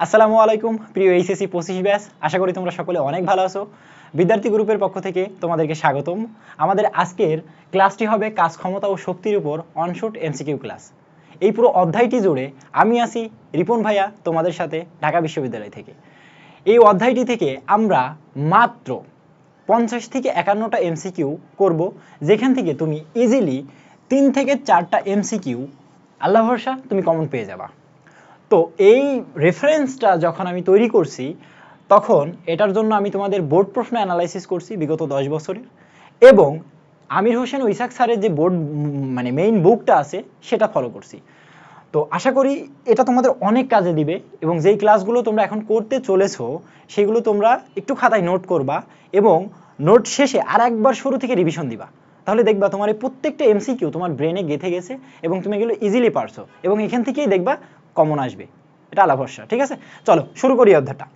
আসসালামু আলাইকুম প্রিয় এইচএসসি 25 ব্যাচ, আশা করি তোমরা সকলে অনেক ভালো আছো। বিদ্যার্থী গ্রুপের পক্ষ থেকে তোমাদেরকে স্বাগতম। আমাদের আজকের ক্লাসটি হবে কাজ ক্ষমতা ও শক্তির উপর অনশট এমসিকিউ ক্লাস। এই পুরো অধ্যায়টি জুড়ে আমি আছি রিপন ভাইয়া তোমাদের সাথে ঢাকা বিশ্ববিদ্যালয় থেকে। এই অধ্যায়টি থেকে আমরা মাত্র 50 থেকে 51টা এমসিকিউ করব, যেখান থেকে তুমি ইজিলি 3 থেকে 4টা এমসিকিউ আল্লাহ ভরসা তুমি কমন পেয়ে যাবা। তো এই রেফারেন্সটা যখন আমি তৈরি করছি তখন এটার জন্য আমি তোমাদের বোর্ড প্রশ্ন অ্যানালাইসিস করছি বিগত 10 বছরের, এবং আমির হোসেন ও ইসাক স্যারের যে বোর্ড মানে মেইন বুকটা আছে সেটা ফলো করছি। তো আশা করি এটা তোমাদের অনেক কাজে দিবে, এবং যেই ক্লাসগুলো তোমরা এখন করতে চলেছো সেগুলো তোমরা একটু খাতায় নোট করবা এবং নোট শেষে আর একবার শুরু থেকে রিভিশন দিবা। তাহলে দেখবা তোমার এই প্রত্যেকটা এমসিকিউ তোমার ব্রেনে গেঁথে গেছে এবং তুমি এগুলো ইজিলি পারছো, এবং এখান থেকেই দেখবা কমন আসবে। এটা আলা ভরসা, ঠিক আছে? চলো শুরু করি অধ্যায়টা।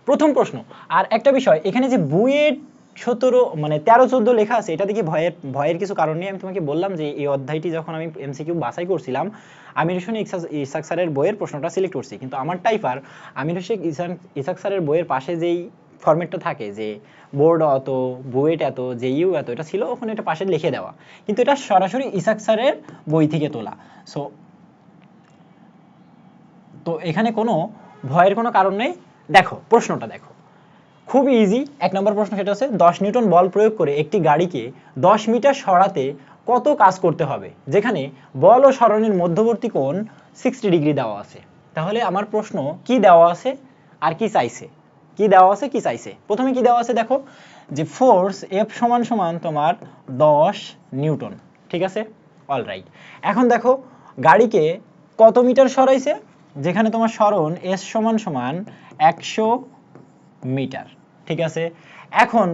প্রথম প্রশ্ন। আর একটা বিষয়, এখানে যে বুয়েট 17 মানে 13-14 লেখা আছে, এটা দেখি ভয়ের কিছু কারণ নেই। আমি তোমাকে বললাম যে এই অধ্যায়টি যখন আমি এমসিকিউ বাছাই করছিলাম, আমির হোসেন ইসাক স্যারের বইয়ের প্রশ্নটা সিলেক্ট করছি, কিন্তু আমার টাইপার আমির হোসেন ইসাক স্যারের বইয়ের পাশে যেই ফরম্যাটটা থাকে যে বোর্ড অত, বুয়েট এত, জেইউ এত, এটা ছিল ওখানে, এটা পাশে লিখে দেওয়া, কিন্তু এটা সরাসরি ইসাক স্যারের বই থেকে তোলা। সো তো এখানে কোনো ভয়ের কোনো কারণ নেই। দেখো প্রশ্নটা, দেখো খুব ইজি। 1 নম্বর প্রশ্ন, সেটা হচ্ছে 10 নিউটন বল প্রয়োগ করে একটি গাড়িকে 10 মিটার সরাতে কত কাজ করতে হবে, যেখানে বল ও সরণের মধ্যবর্তী কোণ 60 ডিগ্রি দেওয়া আছে। তাহলে আমার প্রশ্ন কি দেওয়া আছে আর কি চাইছে, কি দেওয়া আছে কি চাইছে। প্রথমে কি দেওয়া আছে দেখো, যে ফোর্স এফ সমান সমান তোমার 10 নিউটন, ঠিক আছে, অলরাইট। এখন দেখো গাড়িকে কত মিটার সরাইছে, যেখানে তোমার সরণ এস সমান সমান 100 মিটার, ঠিক আছে। এখন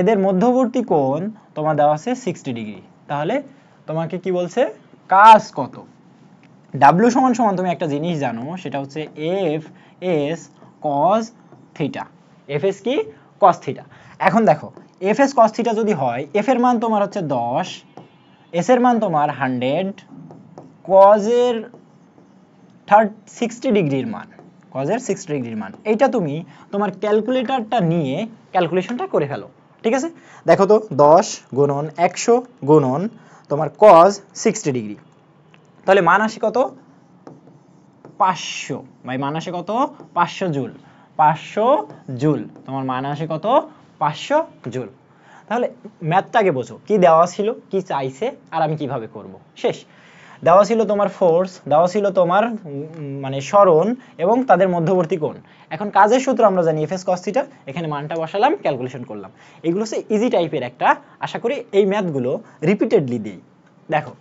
এদের মধ্যবর্তী কোণ তোমার দেওয়া আছে 60 ডিগ্রি। তাহলে তোমাকে কি বলছে, কাজ কত। ডাব্লিউ সমান সমান তুমি একটা জিনিস জানো, সেটা হচ্ছে F S cos theta. F S কি, কস থিটা। এখন দেখো এফ এস কস থিটা যদি হয়, এফ এর মান তোমার হচ্ছে 10, এস এর মান তোমার 100, কজের 60 ডিগ্রির মান, কজের 60 ডিগ্রির মান, এইটা তুমি তোমার ক্যালকুলেটরটা নিয়ে ক্যালকুলেশনটা করে ফেলো, ঠিক আছে। দেখো তো 10 গুণন 100 গুণন তোমার কজ 60 ডিগ্রি, তাহলে মান আসে কত, 500। ভাই মান আসে কত, 500 জুল। 500 জুল তোমার মান আসে কত, 500 জুল। তাহলে ম্যাথটা আগে বোঝো, কি দেওয়া ছিল, কি চাইছে, আর আমি কিভাবে করব। শেষ। দেওয়া ছিল তোমার ফোর্স, দেওয়া ছিল তোমার মানে সরণ এবং তাদের মধ্যবর্তী কোণ। এখন কাজের সূত্র আমরা জানি এফ এস কস থিটা, এখানে মানটা বসালাম, ক্যালকুলেশন করলাম। এগুলো হচ্ছে ইজি টাইপের একটা, আশা করি এই ম্যাথগুলো রিপিটেডলি দিই। দেখো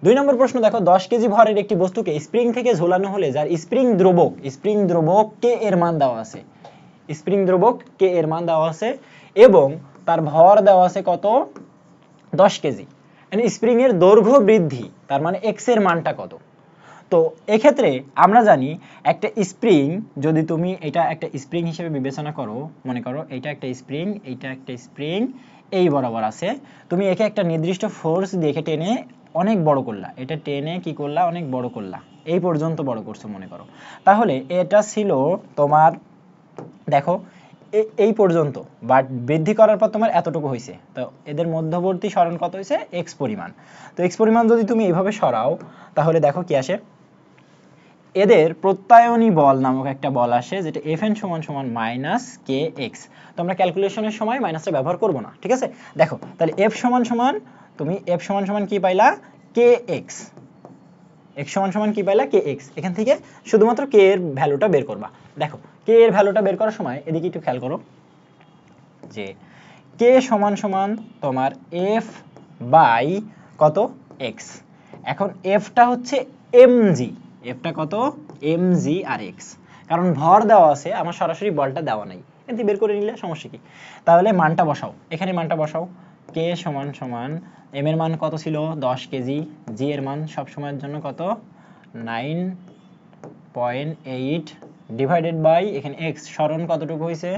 2 নম্বর প্রশ্ন, দেখো 10 কেজি ভরের একটি বস্তুকে স্প্রিং থেকে ঝোলানো হলে যার স্প্রিং দ্রবক কে এর মান দেওয়া আছে, স্প্রিং দ্রবক কে এর মান দেওয়া আছে, এবং তার ভর দেওয়া আছে কত, 10 কেজি। স্প্রিং এর দৈর্ঘ্য বৃদ্ধি, তার মানে এক্স এর মানটা কত। তো এক্ষেত্রে আমরা জানি একটা স্প্রিং, যদি তুমি এটা একটা স্প্রিং হিসেবে বিবেচনা করো, মনে করো এটা একটা স্প্রিং, এইটা একটা স্প্রিং, এই বরাবর আছে, তুমি একে একটা নির্দিষ্ট ফোর্স দিয়ে টেনে অনেক বড় করলা, এটা টেনে কি করলা, অনেক বড় করলা, এই পর্যন্ত বড় করছো মনে করো। তাহলে এটা ছিল তোমার, দেখো এই পর্যন্ত, বাট বৃদ্ধি করার পর তোমার এতটুকু হয়েছে, তো এদের মধ্যবর্তী সরণ কত হয়েছে, এক্স পরিমাণ। তো এক্স পরিমাণ যদি তুমি এইভাবে সরাও, তাহলে দেখো কি আসে, এদের প্রত্যায়নী বল নামক একটা বল আসে, যেটা এফএন সমান সমান মাইনাস কে এক্স। তো আমরা ক্যালকুলেশনের সময় মাইনাসটা ব্যবহার করব না, ঠিক আছে। দেখো তাহলে এফ সমান সমান, তুমি এফ সমান সমান কি পাইলা, কে এক্স। এক্স সমান সমান কি পাইলা, কে এক্স। এখান থেকে শুধুমাত্র কে এর ভ্যালুটা বের করবা। দেখো কে এর ভ্যালুটা বের করার সময় এদিকে একটু খেয়াল করো, যে কে সমান সমান তোমার এফ বাই কত, এক্স। এখন এফটা হচ্ছে এমজি, এফটা কত, এমজি আর এক্স, কারণ ভর দেওয়া আছে, আমার সরাসরি বলটা দেওয়া নাই, এতে বের করে নিলে সমস্যা কি। তাহলে মানটা বসাও, এখানে মানটা বসাও, কে সমান সমান এম এর মান কত ছিল, 10 কেজি, জি এর মান সব সময়ের জন্য কত, 9.8 ডিভাইডেড বাই এখানে এক্স, সরণ কতটুকু হয়েছে,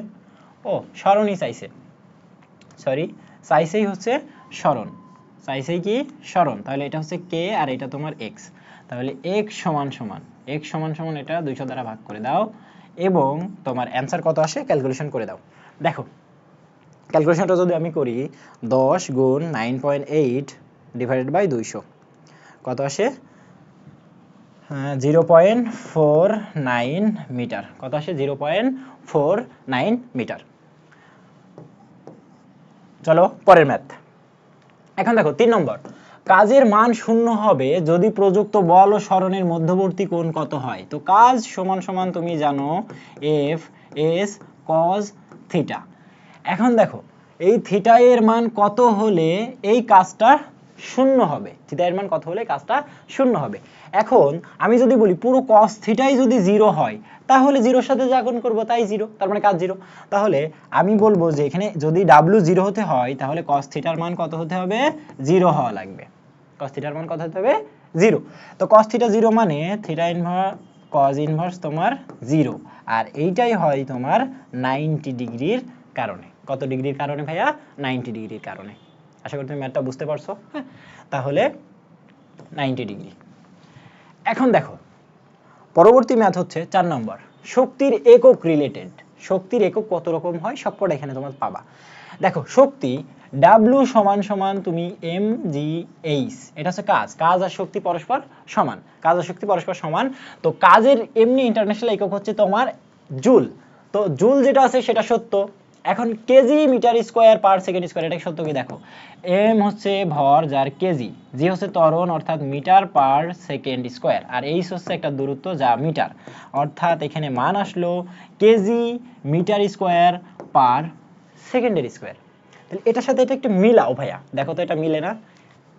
ও সরণই চাইছে, সরি চাইছেই হচ্ছে সরণ, চাইছেই কি সরণ, তাহলে এটা হচ্ছে কে আর এটা তোমার এক্স। তাহলে x সমান সমান এটা 200 দ্বারা ভাগ করে দাও এবং তোমার অ্যান্সার কত আসে ক্যালকুলেশন করে দাও। দেখো ক্যালকুলেশনটা যদি আমি করি 10 গুণ 9.8 ডিভাইডেড বাই 200 কত আসে 0.49 মিটার। কত আসে 0.49 মিটার। চলো পরের ম্যাথ। এখন দেখো 3 নম্বর, কাজের মান শূন্য হবে যদি প্রযুক্ত বল ও সরণের মধ্যবর্তী কোণ কত হয়। তো কাজ সমান সমান তুমি জানো এফ এস কজ থিটা। এখন দেখো এই থিটা এর মান কত হলে এই কাজটা শূন্য হবে, থিটা এর মান কত হলে কাজটা শূন্য হবে। এখন আমি যদি বলি পুরো cos থিটাই যদি 0 হয় তাহলে 0 এর সাথে যা গুণ করব তাই 0, তার মানে কাজ 0। তাহলে আমি বলবো যে এখানে যদি w 0 হতে হয় তাহলে cos থিটার মান কত হতে হবে 0 হওয়া লাগবে। cos থিটার মান কত হতে হবে 0। তো cos থিটা 0 মানে থিটা ইনভার্স cos ইনভার্স তোমার 0, আর এইটাই হয় তোমার 90 ডিগ্রির কারণে। কত ডিগ্রির কারণে ভাইয়া 90 ডিগ্রির কারণে। আশা করি তুমি ম্যাথটা বুঝতে পারছো। হ্যাঁ, তাহলে 90 ডিগ্রি। এখন দেখো পরবর্তী ম্যাথ হচ্ছে 4 নম্বর, শক্তির একক রিলেটেড। শক্তির একক কত রকম হয় সবকটা এখানে তোমরা পাবা। দেখো শক্তি W সমান সমান তুমি mgh, এটা হচ্ছে কাজ আর শক্তি পরস্পর সমান, কাজ আর শক্তি পরস্পর সমান। তো কাজের এমনি ইন্টারন্যাশনাল একক হচ্ছে তোমার জুল। তো জুল যেটা আছে সেটা সত্য। এখন KG metre square per second square, এটা সত্য কি দেখো, এম হচ্ছে ভর যার কেজি, জি হচ্ছে ত্বরণ অর্থাৎ মিটার পার সেকেন্ড স্কয়ার, আর এইচ হচ্ছে একটা দূরত্ব যা মিটার, অর্থাৎ এখানে মান আসলো কেজি মিটার স্কয়ার পার সেকেন্ডের স্কয়ার। তাহলে এটার সাথে এটা একটু মিলাও ভাইয়া, দেখো তো এটা মিলে না,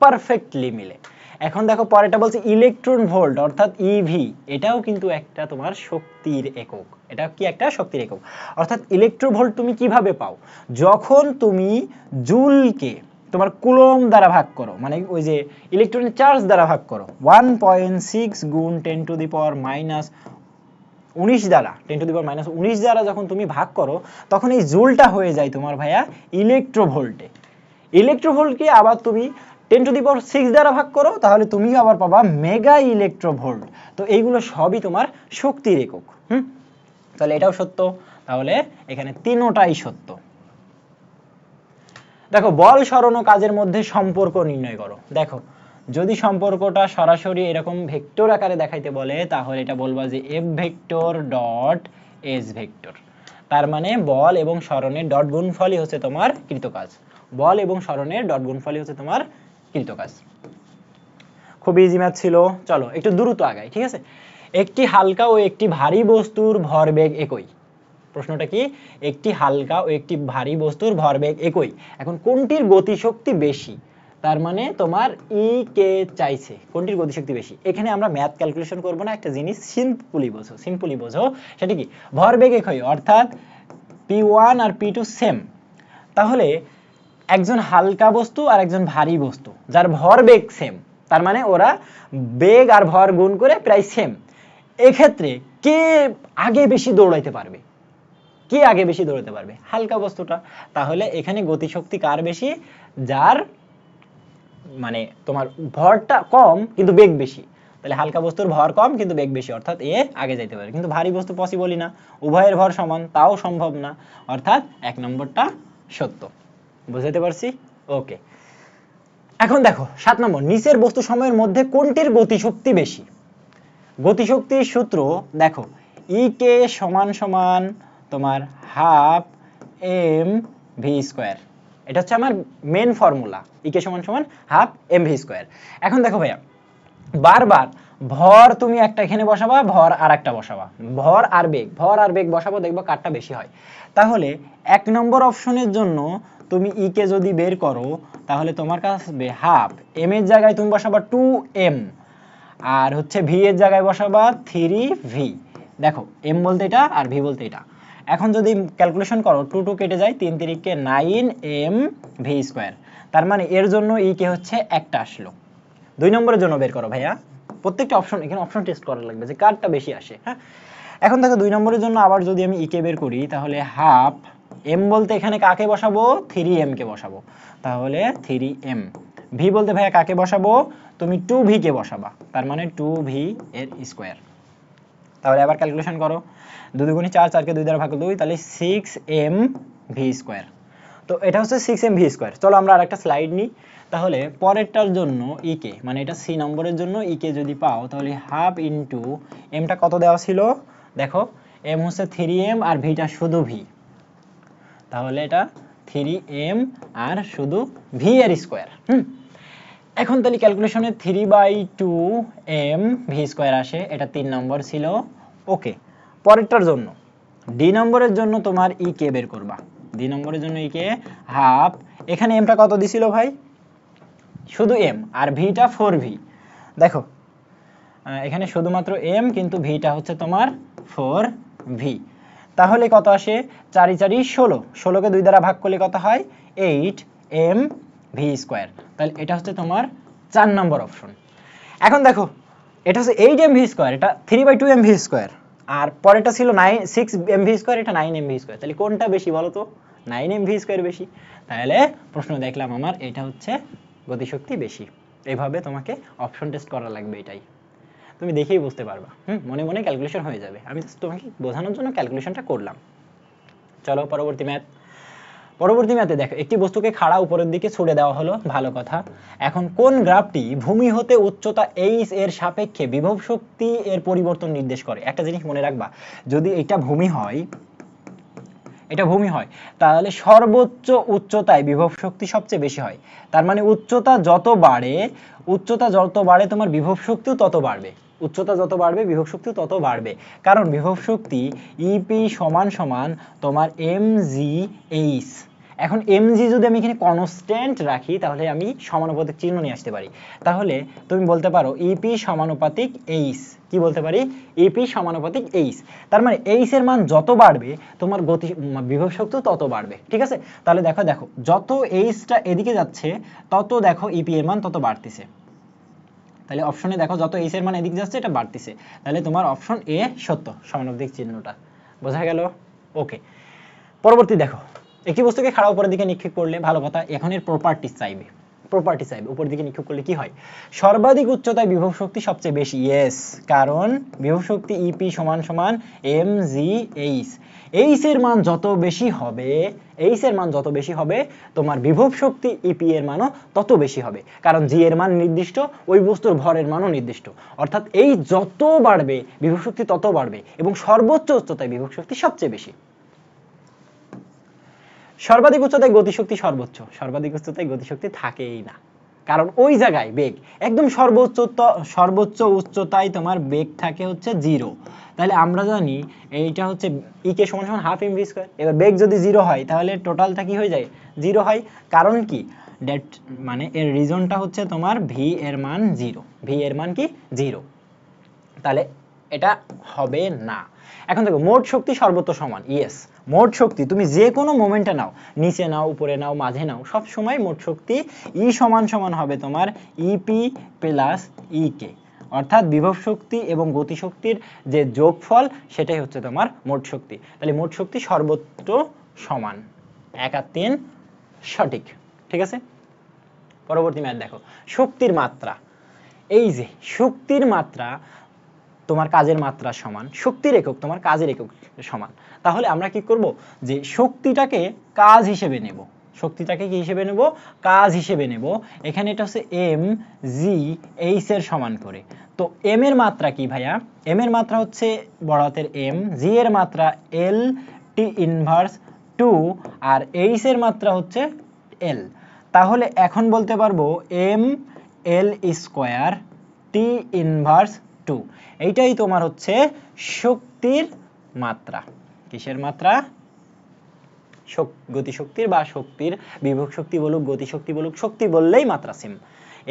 পারফেক্টলি মিলে। এখন দেখো পরেরটা বলছে ইলেকট্রন ভোল্ট অর্থাৎ ইভি, এটাও কিন্তু একটা তোমার শক্তির একক, এটা কি একটা শক্তির একক। অর্থাৎ ইলেকট্রোভোল্ট তুমি কিভাবে পাও, যখন তুমি জুলকে তোমার কুলম দ্বারা ভাগ করো, মানে ওই যে ইলেকট্রনের চার্জ দ্বারা ভাগ করো 1.6 গুণ 10 টু দি পাওয়ার মাইনাস 19 দ্বারা 10 টু দি পাওয়ার মাইনাস 19 দ্বারা যখন তুমি ভাগ করো তখন এই জুলটা হয়ে যায় তোমার ভাইয়া ইলেকট্রোভোল্টে। ইলেকট্রোভোল্টকে আবার তুমি 10 টু দি পাওয়ার 6 দ্বারা ভাগ করো তাহলে তুমি আবার পাবা মেগা ইলেকট্রোভোল্ট। তো এইগুলো সবই তোমার শক্তির একক। তাহলে এটাও সত্য, তাহলে এখানে তিনটাই সত্য। দেখো বল সরণ ও কাজের মধ্যে সম্পর্ক নির্ণয় করো। দেখো যদি সম্পর্কটা সরাসরি এরকম ভেক্টর আকারে দেখাইতে বলে তাহলে এটা বলবা যে F vector dot S vector, তার মানে বল এবং সরণের ডট গুণফলই হচ্ছে তোমার কৃতকাজ। বল এবং সরণের ডট গুণফলই হচ্ছে তোমার কৃতকাজ। খুব ইজি ম্যাথ ছিল। চলো একটু দ্রুত আগাই, ঠিক আছে। একটি হালকা ও একটি ভারী বস্তুর ভরবেগ একই। প্রশ্নটা কি, একটি হালকা ও একটি ভারী বস্তুর ভরবেগ একই, এখন কোনটির গতিশক্তি বেশি, তার মানে তোমার ই কে চাইছে কোনটির গতিশক্তি বেশি। এখানে আমরা ম্যাথ ক্যালকুলেশন করব না, একটা জিনিস সিম্পলি বোঝো সেটা কি, ভরবেগ একই অর্থাৎ p1 আর p2 সেম। তাহলে একজন হালকা বস্তু আর একজন ভারী বস্তু যার ভরবেগ সেম, তার মানে ওরা বেগ আর ভর গুণ করে প্রায় সেম। এক্ষেত্রে কে আগে বেশি দৌড়াইতে পারবে, কে আগে বেশি দৌড়াতে পারবে, হালকা বস্তুটা। তাহলে এখানে গতিশক্তি কার বেশি, যার মানে তোমার ভরটা কম কিন্তু বেগ বেশি। তাহলে হালকা বস্তুর ভর কম কিন্তু বেগ বেশি, অর্থাৎ এ আগে যাইতে পারে। কিন্তু ভারী বস্তু পসিবলই না, উভয়ের ভর সমান, তাও সম্ভব না, অর্থাৎ এক নম্বরটা সত্য। বুঝতে পারছি? ওকে। এখন দেখো 7 নম্বর, নিচের বস্তু সময়ের মধ্যে কোনটির গতিশক্তি বেশি। গতিশক্তির সূত্র দেখো, ই কে সমান সমান তোমার হাফ এম ভি স্কোয়ার, এটা হচ্ছে আমার মেন ফর্মুলা, ই কে সমান সমান হাফ এম ভি স্কোয়ার। এখন দেখো ভাইয়া বারবার ভর তুমি একটা এখানে বসাবা, ভর আর একটা বসাবা, ভর আর বেগ বসাবো, দেখবো কারটা বেশি হয়। তাহলে 1 নম্বর অপশনের জন্য তুমি ই কে যদি বের করো তাহলে তোমার কাছে হাফ এম এর জায়গায় তুমি বসাবা 2m, আর হচ্ছে ভি এর জায়গায় বসাবা 3v। দেখো m বলতে এটা আর v বলতে এটা। এখন যদি ক্যালকুলেশন করো 2 2 কেটে যায়, 3 3 কে 9m v স্কয়ার, তার মানে এর জন্য ই কে হচ্ছে একটা আসলো। 2 নম্বরের জন্য বের করো ভাইয়া, প্রত্যেকটা অপশন এখানে অপশন টেস্ট করা লাগবে যে কারটা বেশি আসে। হ্যাঁ, এখন দেখো 2 নম্বরের জন্য আবার যদি আমি ই কে বের করি তাহলে হাফ এম বলতে এখানে কাকে বসাবো, 3m কে বসাবো, তাহলে 3m ভি বলতে ভাইয়া কাকে বসাবো, তুমি 2v কে বসাবা, তার মানে 2v এর স্কোয়ার। তাহলে আবার ক্যালকুলেশন করো, 2 দুগুণে 4, 4কে 2 দ্বারা ভাগ 2, তাহলে 6mv স্কোয়ার। তো এটা হচ্ছে 6mv স্কোয়ার। চলো আমরা আরেকটা স্লাইড নিই। তাহলে পরেরটার জন্য ই কে, মানে এটা সি নম্বরের জন্য ই কে যদি পাও, তাহলে হাফ ইন্টু এমটা কত দেওয়া ছিল, দেখো এম হচ্ছে 3m আর ভিটা শুধু ভি, তাহলে এটা 3m আর শুধু ভি এর স্কোয়ার। এখন তাহলে ক্যালকুলেশনে 3/2m ভি স্কোয়ার আসে, এটা 3 নম্বর ছিল। ওকে, পরেরটার জন্য ডি নম্বরের জন্য তোমার ই কে বের করবা। ডি নম্বরের জন্য ই কে হাফ, এখানে এমটা কত দিছিল ভাই, শুধু এম, আর ভিটা 4v। দেখো এখানে শুধুমাত্র এম, কিন্তু ভিটা হচ্ছে তোমার 4v। তাহলে কত আসে, 4 × 4 = 16, 16কে 2 দ্বারা ভাগ করলে কত হয়, 8mv স্কোয়ার। তাহলে এটা হচ্ছে তোমার 4 নম্বর অপশন। এখন দেখো এটা হচ্ছে 8mv স্কোয়ার, এটা 3/2mv স্কোয়ার, আর পরেরটা ছিল 6mv স্কোয়ার, এটা 9mv স্কোয়ার। তাহলে কোনটা বেশি বলো তো, 9mv স্কোয়ার বেশি। তাহলে প্রশ্ন দেখলাম আমার এটা হচ্ছে গতিশক্তি বেশি। এইভাবে তোমাকে অপশন টেস্ট করা লাগবে, এটাই তুমি দেখেই বুঝতে পারবা। মনে মনে ক্যালকুলেশন হয়ে যাবে, আমি তোমাকে বোঝানোর জন্য ক্যালকুলেশনটা করলাম। চলো পরবর্তী ম্যাথ। পরবর্তী ম্যাথে দেখো একটি বস্তুকে খাড়া উপরের দিকে ছুড়ে দেওয়া হলো, ভালো কথা। এখন কোন গ্রাফটি ভূমি হতে উচ্চতা এইচ এর সাপেক্ষে বিভব শক্তি এর পরিবর্তন নির্দেশ করে। একটা জিনিস মনে রাখবা, যদি এটা ভূমি হয়, এটা ভূমি হয়, তাহলে সর্বোচ্চ উচ্চতায় বিভব শক্তি সবচেয়ে বেশি হয়। তার মানে উচ্চতা যত বাড়ে তোমার বিভব শক্তিও তত বাড়বে। উচ্চতা যত বাড়বে বিভব শক্তিও তত বাড়বে, কারণ বিভব শক্তি ইপি সমান সমান তোমার mgh। এখন mg যদি আমি এখানে কনস্ট্যান্ট রাখি, তাহলে আমি সমানুপাতিক চিহ্ন নিয়ে আসতে পারি। তাহলে তুমি বলতে পারো ইপি সমানুপাতিক এইচ, কি বলতে পারি, ইপি সমানুপাতিক এইচ। তার মানে এইচ এর মান যত বাড়বে তোমার বিভব শক্তিও তত বাড়বে, ঠিক আছে। তাহলে দেখো যত এইচটা এদিকে যাচ্ছে তত দেখো ইপি এর মান তত বাড়তেছে। তাহলে অপশনে দেখো যত এইচ এর মান এদিকে যাচ্ছে এটা বাড়তেছে, তাহলে তোমার অপশন এ সত্য, সমানুপাতিক চিহ্নটা। বোঝা গেল? ওকে, পরবর্তী দেখো একটি বস্তুকে খাড়া উপরের দিকে নিক্ষেপ করলে, ভালো কথা, এখন এর প্রপার্টি চাইবে। উপরের দিকে নিক্ষেপ করলে কি হয়, সর্বাধিক উচ্চতায় বিভব শক্তি সবচেয়ে বেশি। ইয়েস, কারণ বিভব শক্তি ইপি সমান সমান mgh। এইচ এর মান যত বেশি হবে তোমার বিভব শক্তি ইপি এর মানও তত বেশি হবে, কারণ জি এর মান নির্দিষ্ট, ওই বস্তুর ভরের মানও নির্দিষ্ট। অর্থাৎ এই যত বাড়বে বিভব শক্তি তত বাড়বে, এবং সর্বোচ্চ উচ্চতায় বিভব শক্তি সবচেয়ে বেশি। সর্বাধিক উচ্চতায় গতিশক্তি সর্বোচ্চ, সর্বাধিক উচ্চতায় গতিশক্তি থাকেই না, কারণ ওই জায়গায় বেগ একদম সর্বোচ্চ উচ্চতায় তোমার বেগ থাকে হচ্ছে 0। তাহলে আমরা জানি এইটা হচ্ছে ই কে সমান সমান হাফ mv স্কয়ার। এবার বেগ যদি 0 হয় তাহলে টোটালটা কি হয়ে যায়, 0 হয়। কারণ কি, দ্যাট মানে এর রিজনটা হচ্ছে তোমার ভি এর মান 0, ভি এর মান কি 0, তাহলে এটা হবে না। এখন দেখো মোট শক্তি সর্বত্র সমান। ইয়েস, মোট শক্তি তুমি যে কোনো মোমেন্টে নাও, নিচে নাও, উপরে নাও, মাঝে নাও, সব সময় মোট শক্তি ই সমান সমান হবে তোমার ইপি প্লাস ই কে, অর্থাৎ বিভব শক্তি এবং গতি শক্তির যে যোগফল সেটাই হচ্ছে তোমার মোট শক্তি। তাহলে মোট শক্তি সর্বত্র সমান, 1 আর 3 সঠিক, ঠিক আছে। পরবর্তী ম্যাথ দেখো, শক্তির মাত্রা। এই যে শক্তির মাত্রা তোমার কাজের মাত্রা সমান, শক্তির একক তোমার কাজের একক সমান। তাহলে আমরা কি করব, যে শক্তিটাকে কাজ হিসেবে নেব, শক্তিটাকে কি হিসেবে নেব, কাজ হিসেবে নেব। এখানে এটা হচ্ছে এম জি এইচ এর সমান করে। তো এম এর মাত্রা কি ভাইয়া, এম এর মাত্রা হচ্ছে বড় হাতের এম, জি এর মাত্রা এল টি ইনভার্স 2, আর এইচ এর মাত্রা হচ্ছে এল। তাহলে এখন বলতে পারবো M L square T inverse 2, এইটাই তোমার হচ্ছে শক্তির মাত্রা। কিসের মাত্রা, গতিশক্তির বা শক্তির, বিভব শক্তি বলুক, গতিশক্তি বলুক, শক্তি বললেই মাত্রা সেম,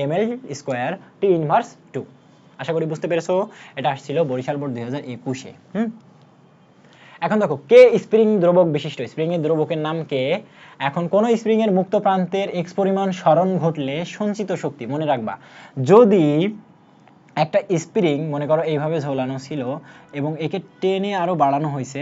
ml স্কয়ার টি ইনভার্স 2। আশা করি বুঝতে পেরেছো। এটা আসছিল বরিশাল বোর্ড 2021-এ। এখন দেখো কে স্প্রিং দ্রবক বিশিষ্ট, স্প্রিং এর দ্রবকের নাম কে। এখন কোন স্প্রিং এর মুক্ত প্রান্তের x পরিমাণ সরণ ঘটলে সঞ্চিত শক্তি, মনে রাখবা, যদি একটা স্প্রিং মনে করো এইভাবে ঝোলানো ছিল এবং একে টেনে আরো বাড়ানো হয়েছে,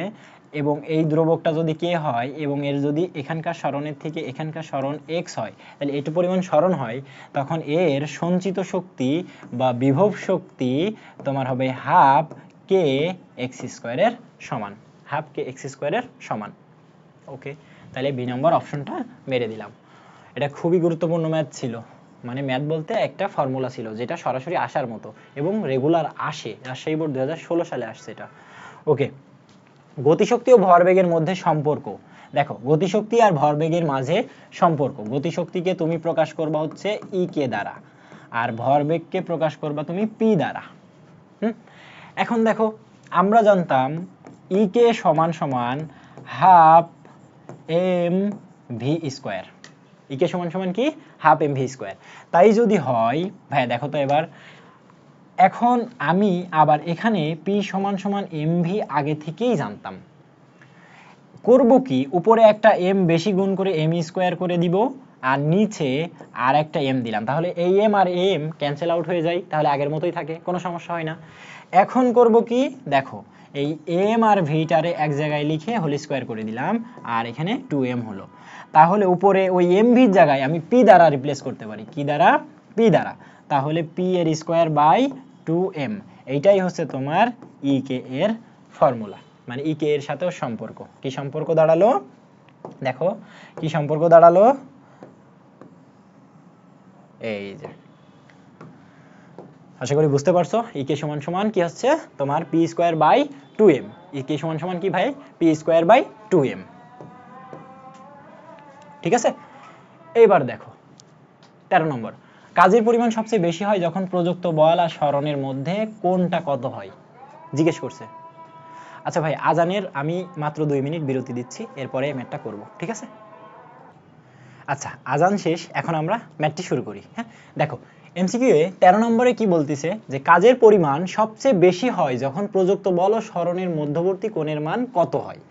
এবং এই ধ্রুবকটা যদি কে হয় এবং এর যদি এখানকার সরণের থেকে এখানকার সরণ এক্স হয়, তাহলে এটু পরিমাণ সরণ হয়, তখন এর সঞ্চিত শক্তি বা বিভব শক্তি তোমার হবে হাফ কে এক্স স্কোয়ারের সমান, হাফ কে এক্স স্কোয়ারের সমান। ওকে, তাহলে বি নম্বর অপশনটা মেরে দিলাম। এটা খুবই গুরুত্বপূর্ণ ম্যাথ ছিল, মানে ম্যাথ বলতে একটা ফর্মুলা ছিল যেটা সরাসরি আসার মতো এবং রেগুলার আসে, রাজশাহী বোর্ড 2016 সালে আসছে এটা। ওকে, গতিশক্তি ও ভরবেগের মধ্যে সম্পর্ক। দেখো, গতিশক্তি আর ভরবেগের মাঝে সম্পর্ক, গতিশক্তিকে তুমি প্রকাশ করবা হচ্ছে ই কে দ্বারা, আর ভরবেগকে প্রকাশ করবা তুমি পি দ্বারা। এখন দেখো, আমরা জানতাম ই কে সমান সমান হাফ এম ভি স্কোয়ার, ই কে সমান সমান কি হাফ এম ভি স্কোয়ার। তাই যদি হয় ভাইয়া দেখো তো এবার, এখন আমি আবার এখানে পি সমান সমান এম ভি আগে থেকেই জানতাম, করব কি, উপরে একটা এম বেশি গুণ করে এম স্কোয়ার করে দিব আর নিচে আর একটা এম দিলাম, তাহলে এই এম আর এম ক্যান্সেল আউট হয়ে যায়, তাহলে আগের মতোই থাকে, কোনো সমস্যা হয় না। এখন করব কি, দেখো এই এম আর ভিটারে এক জায়গায় লিখে হোল স্কোয়ার করে দিলাম আর এখানে 2m হলো, তাহলে উপরে ওই এম ভির জায়গায় আমি পি দ্বারা রিপ্লেস করতে পারি, কি দ্বারা, পি দ্বারা, তাহলে পি এর স্কোয়ার বাই 2m, এইটাই হচ্ছে তোমার ই কে এর ফর্মুলা, মানে ই কে এর সাথেও সম্পর্ক। কি সম্পর্ক দাঁড়ালো, দেখো কি সম্পর্ক দাঁড়ালো, এই যে, আশা করি বুঝতে পারছো। ই কে সমান সমান কি হচ্ছে তোমার পি স্কোয়ার বাই 2m, ই কে সমান সমান কি ভাই, পি স্কোয়ার বাই 2m। ঠিক আছে, এইবার দেখো 13 নম্বর, কাজের পরিমাণ সবচেয়ে বেশি হয় যখন প্রযুক্ত বল আর সরণের মধ্যে কোনটা কত হয়, জিজ্ঞেস করছে। আচ্ছা ভাই, আজানের আমি মাত্র 2 মিনিট বিরতি দিচ্ছি, এরপরে ম্যাথটা করব, ঠিক আছে? আচ্ছা, আজান শেষ, এখন আমরা ম্যাথটি শুরু করি। হ্যাঁ, দেখো এমসিকিউ এ 13 নম্বরে কি বলতেছে, যে কাজের পরিমাণ সবচেয়ে বেশি হয় যখন প্রযুক্ত বল ও সরণের মধ্যবর্তী কোণের মান কত হয়।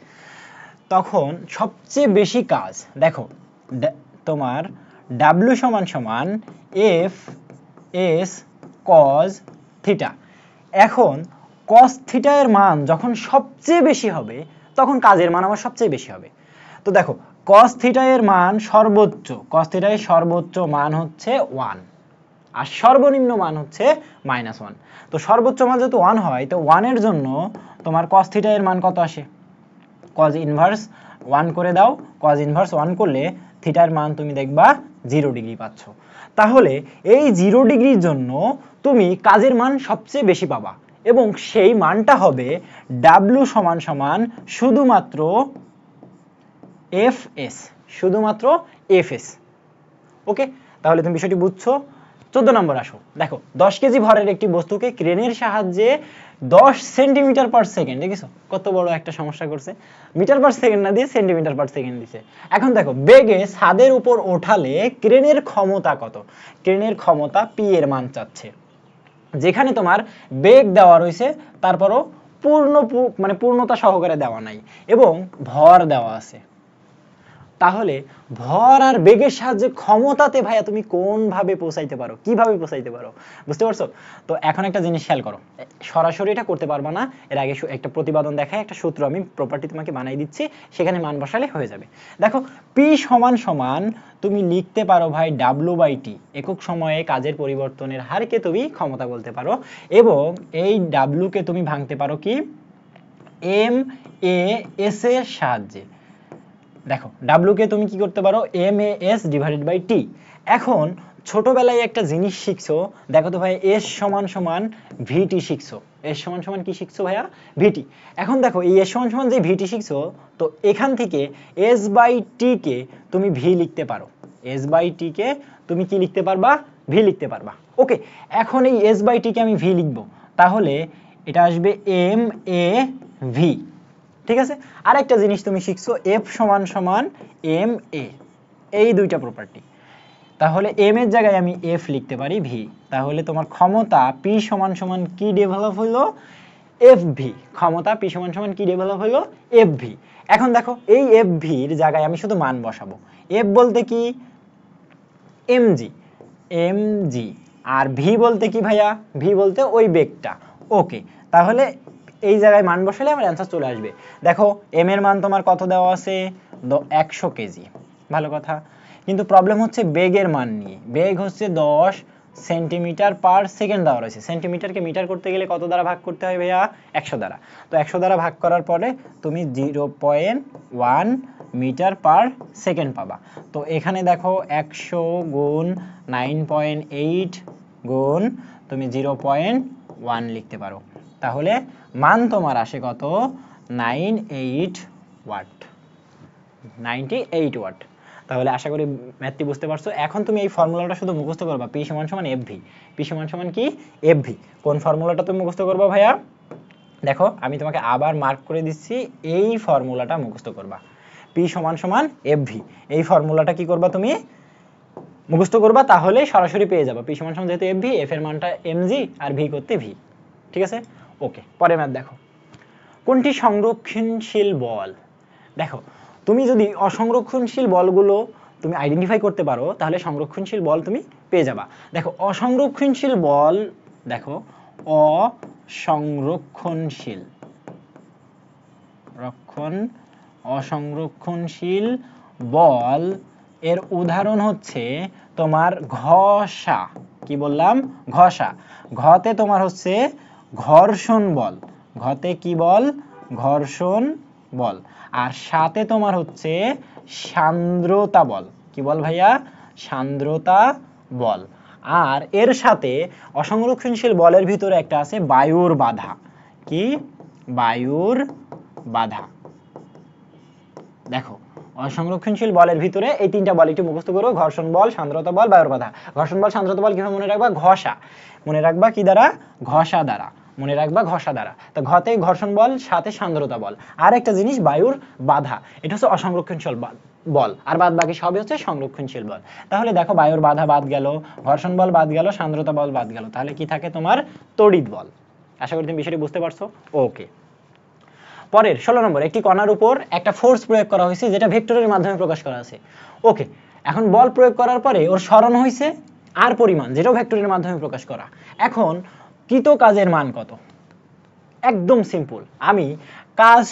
তখন সবচেয়ে বেশি কাজ, দেখো তোমার ডাব্লিউ সমান সমান এফ এস কজ থিটা। এখন কস থিটা এর মান যখন সবচেয়ে বেশি হবে তখন কাজের মান আমার সবচেয়ে বেশি হবে। তো দেখো, কস থিটা এর মান সর্বোচ্চ, কস থিটা এর সর্বোচ্চ মান হচ্ছে 1 আর সর্বনিম্ন মান হচ্ছে -1। তো সর্বোচ্চ মান যেহেতু 1 হয়, তো 1 এর জন্য তোমার কস থিটা এর মান কত আসে, কজ ইনভার্স 1 করে দাও, কজ ইনভার্স 1 করলে থিটার মান তুমি দেখবা 0 ডিগ্রি পাচ্ছ। তাহলে এই 0 ডিগ্রির জন্য তুমি কাজের মান সবচেয়ে বেশি পাবা এবং সেই মানটা হবে ডাব্লিউ সমান সমান শুধুমাত্র এফ এস, শুধুমাত্র এফ এস। ওকে, তাহলে তুমি বিষয়টি বুঝছো। 14 নম্বর আসো, দেখো 10 কেজি ভরের একটি বস্তুকে ক্রেনের সাহায্যে 10 সেন্টিমিটার পার সেকেন্ড, দেখেছো কত বড় একটা সমস্যা করছে, মিটার পার সেকেন্ড না দিয়ে সেন্টিমিটার পার সেকেন্ড দিছে। এখন দেখো, বেগে ছাদের উপর ওঠালে ক্রেনের ক্ষমতা কত, ক্রেনের ক্ষমতা পি এর মান চাচ্ছে, যেখানে তোমার বেগ দেওয়া রয়েছে তারপরও মানে পূর্ণতা সহকারে দেওয়া নাই এবং ভর দেওয়া আছে। তাহলে ভর আর বেগের সাহায্যে ক্ষমতাতে ভাইয়া তুমি কোন ভাবে পৌঁছাইতে পারো, কিভাবে পৌঁছাইতে পারো, বুঝতে পারছো? তো এখন একটা জিনিস খেয়াল করো, সরাসরি এটা করতে পারবা না, এর আগে একটা প্রতিপাদন দেখায়, একটা সূত্র আমি প্রপার্টি তোমাকে বানাই দিচ্ছি, সেখানে মান বসালে হয়ে যাবে। দেখো, পি সমান সমান তুমি লিখতে পারো ভাই ডাব্লিউ বাই টি, একক সময়ে কাজের পরিবর্তনের হারকে তুমি ক্ষমতা বলতে পারো, এবং এই ডাব্লিউকে তুমি ভাঙতে পারো কি এম এ এস এর সাহায্যে। দেখো, ডাব্লিউ কে তুমি কি করতে পারো, M A S divided by T. এখন ছোটবেলায় একটা জিনিস শিখছো, দেখো তো ভাই, এস সমান সমান ভিটি শিখছো, এস সমান সমান কি শিখছো ভাইয়া, ভিটি। এখন দেখো, এই এস সমান সমান যে ভিটি শিখছো, তো এখান থেকে এস বাই টি কে তুমি ভি লিখতে পারো, এস বাই টি কে তুমি কি লিখতে পারবা, ভি লিখতে পারবা। ওকে, এখন এই এস বাই টি কে আমি ভি লিখবো, তাহলে এটা আসবে এম এ ভি। ঠিক আছে, আরেকটা জিনিস তুমি শিখছো, এফ সমান সমান এম এ, এই দুইটা প্রপার্টি। তাহলে এম এর জায়গায় আমি এফ লিখতে পারি ভি, তাহলে তোমার ক্ষমতা পি সমান সমান কি ডেভেলপ হলো, এফ ভি। ক্ষমতা পি সমান সমান কি ডেভেলপ হলো, এফ ভি। এখন দেখো, এই এফ ভির জায়গায় আমি শুধু মান বসাবো, এফ বলতে কি এমজি, এমজি, আর ভি বলতে কি ভাইয়া, ভি বলতে ওই বেগটা। ওকে, তাহলে এই জায়গায় মান বসালে আমার অ্যান্সার চলে আসবে। দেখো এম এর মান তোমার কত দেওয়া আছে, 100 কেজি, ভালো কথা। কিন্তু প্রবলেম হচ্ছে বেগের মান নিয়ে। বেগ হচ্ছে 10 সেন্টিমিটার পার সেকেন্ড দেওয়া রয়েছে। সেন্টিমিটারকে মিটার করতে গেলে কত দ্বারা ভাগ করতে হয় ভাইয়া, 100 দ্বারা। তো 100 দ্বারা ভাগ করার পরে তুমি 0.1 মিটার পার সেকেন্ড পাবা। তো এখানে দেখো 100 গুণ 9.8 গুণ তুমি 0.1 লিখতে পারো। তাহলে মান তোমার আসে কত, 98 ওয়াট, 98 ওয়াট। তাহলে আশা করি ম্যাথটি বুঝতে পারছো। এখন তুমি এই ফর্মুলাটা শুধু মুখস্থ করবা, P সমান FV। P সমান কি, FV। কোন ফর্মুলাটা তুমি মুখস্থ করবা ভাইয়া, দেখো আমি তোমাকে আবার মার্ক করে দিচ্ছি, এই ফর্মুলাটা মুখস্থ করবা। P সমান FV, এই ফর্মুলাটা কি করবা তুমি, মুখস্থ করবা, তাহলে সরাসরি পেয়ে যাবে। P সমান যেহেতু FV, F এর মানটা mg আর V করতে V, ঠিক আছে। ওকে, পরে ম্যাথ দেখো, কোনটি সংরক্ষণশীল বল। দেখো তুমি যদি অসংরক্ষণশীল বলগুলো তুমি আইডেন্টিফাই করতে পারো, তাহলে সংরক্ষণশীল বল তুমি পেয়ে যাবা। দেখো অসংরক্ষণশীল বল, দেখো অসংরক্ষণশীল বল এর উদাহরণ হচ্ছে তোমার ঘষা। কি বললাম, ঘষা। ঘতে তোমার হচ্ছে ঘর্ষণ বল, ঘতে কি বল, ঘর্ষণ বল। আর সাথে তোমার হচ্ছে সান্দ্রতা বল। কি বল ভাইয়া, সান্দ্রতা বল। আর এর সাথে অসংরক্ষণশীল বলের ভিতরে একটা আছে বায়ুর বাধা। কি, বায়ুর বাধা। দেখো অসংরক্ষণশীল বলের ভিতরে এই তিনটা বল একটু মুখস্থ করো, ঘর্ষণ বল, সান্দ্রতা বল, বায়ুর বাধা। ঘর্ষণ বল, সান্দ্রতা বল কিভাবে মনে রাখবা, ঘষা, মনে রাখবা কি দ্বারা, ঘষা দ্বারা, মনে রাখবা ঘষা দ্বারা। তো ঘতে ঘর্ষণ বল, সাথে সান্দ্রতা বল। আর একটা জিনিস বায়ুর বাধা, এটা হচ্ছে অসংরক্ষণশীল বল, আর বাদ বাকি সবই হচ্ছে সংরক্ষণশীল বল। তাহলে দেখো বায়ুর বাধা বাদ গেল, ঘর্ষণ বল বাদ গেল, সান্দ্রতা বল বাদ গেল, তাহলে কি থাকে তোমার, তড়িৎ বল। আশা করি তুমি বিষয়টি বুঝতে পারছো। ওকে, পরের 16 নম্বর, একটি কণার উপর একটা ফোর্স প্রয়োগ করা হয়েছে যেটা ভেক্টরের মাধ্যমে প্রকাশ করা আছে। ওকে, এখন বল প্রয়োগ করার পরে ওর সরণ হয়েছে আর পরিমাণ, যেটাও ভেক্টরের মাধ্যমে প্রকাশ করা। এখন কৃত কাজের মান কত, একদম সিম্পল। আমি কাজ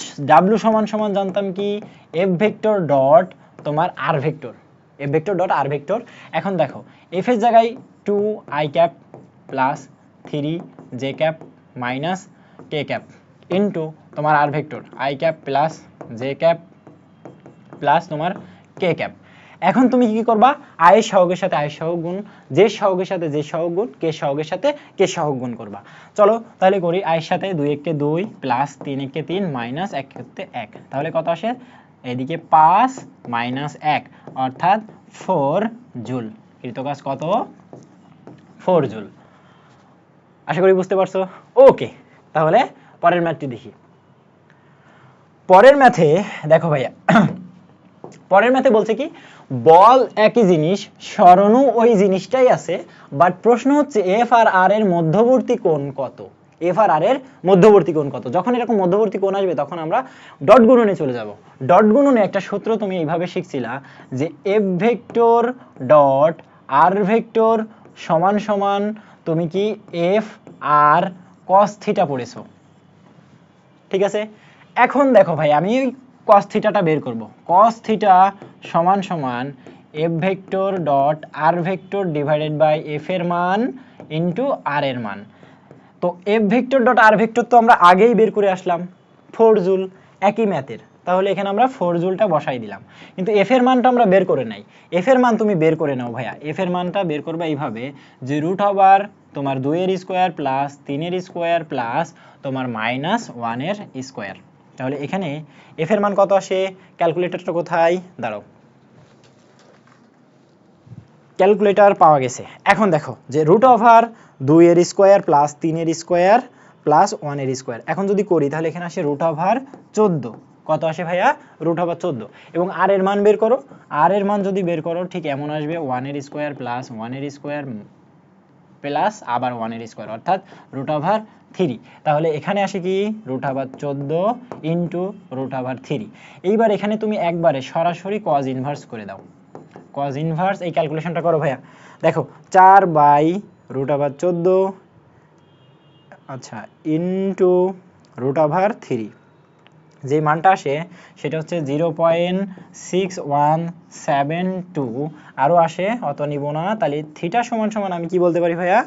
W সমান জানতাম কি, F ভেক্টর ডট তোমার R vector, F vector dot R vector. এখন দেখো F এর জায়গায় 2i cap plus 3j cap minus k cap into তোমার R vector i cap plus j cap plus তোমার k ক্যাপ। এখন তুমি কি করবা, i এর সহগের সাথে i সহগ গুণ, j সহগের সাথে j সহগ গুণ, k সহগের সাথে k সহগ গুণ করবা। চলো তাহলে করি, i এর সাথে 2 1 কে 2 প্লাস 3 1 কে 3 মাইনাস 1 কে 1, তাহলে কত আসে, এদিকে 5 মাইনাস 1 অর্থাৎ 4 জুল। কৃতকাজ কত, 4 জুল। আশা করি বুঝতে পারছো। ওকে, তাহলে পরের ম্যাথটি দেখি। পরের ম্যাথে দেখো ভাইয়া, পরের ম্যাথে বলছে কি, বল একই জিনিস, সরণও ওই জিনিসটাই আছে, বাট প্রশ্ন হচ্ছে এফ আর আর এর মধ্যবর্তী কোণ কত। এফ আর আর এর মধ্যবর্তী কোণ কত। যখন এরকম মধ্যবর্তী কোণ আসবে তখন আমরা ডট গুণনে চলে যাব। ডট গুণনে একটা সূত্র তুমি এইভাবে শিখছিলা যে এফ ভেক্টর ডট আর ভেক্টর সমান সমান তুমি কি এফ আর কস থিটা পড়েছো, ঠিক আছে। এখন দেখো ভাই আমি cos থিটাটা বের করব। cos থিটা সমান সমান f vector dot r vector divided by f এর মান ইনটু r এর মান। তো f vector dot r vector তো আমরা আগেই বের করে আসলাম, 4 জুল, একই ম্যাথের। তাহলে এখানে আমরা 4 জুলটা বসাই দিলাম, কিন্তু f এর মানটা আমরা বের করে নাই। f এর মান তুমি বের করে নাও ভাইয়া। f এর মানটা বের করবে এইভাবে যে রুট ওভার তোমার 2 এর স্কয়ার প্লাস 3 এর স্কয়ার প্লাস তোমার মাইনাস 1 এর স্কয়ার। তাহলে এখানে f এর মান কত আসে, ক্যালকুলেটরটা কোথায়, দাঁড়াও, ক্যালকুলেটর পাওয়া গেছে। এখন দেখো যে রুট ওভার 2 এর স্কয়ার প্লাস 3 এর স্কয়ার প্লাস 1 এর স্কয়ার, এখন যদি করি তাহলে এখানে আসে রুট ওভার 14। কত আসে ভাইয়া, রুট ওভার 14। এবং আর এর মান বের করো, আর এর মান যদি বের করো ঠিক এমন আসবে 1 এর স্কয়ার প্লাস 1 এর স্কয়ার প্লাস আবার 1 এর স্কয়ার অর্থাৎ রুট ওভার 3। তাহলে এখানে আসে কি root over 14 into root over 3। এইবার এখানে তুমি একবারে সরাসরি কজ ইনভার্স করে দাও। কজ ইনভার্স এই ক্যালকুলেশনটা করো ভাইয়া। দেখো 4 বাই রুট ওভার 14 আচ্ছা ইনটু √3 যে মানটা আসে সেটা হচ্ছে 0.6172 আরও আসে, অত নিব না। তাহলে থিটা সমান সমান আমি কি বলতে পারি ভাইয়া,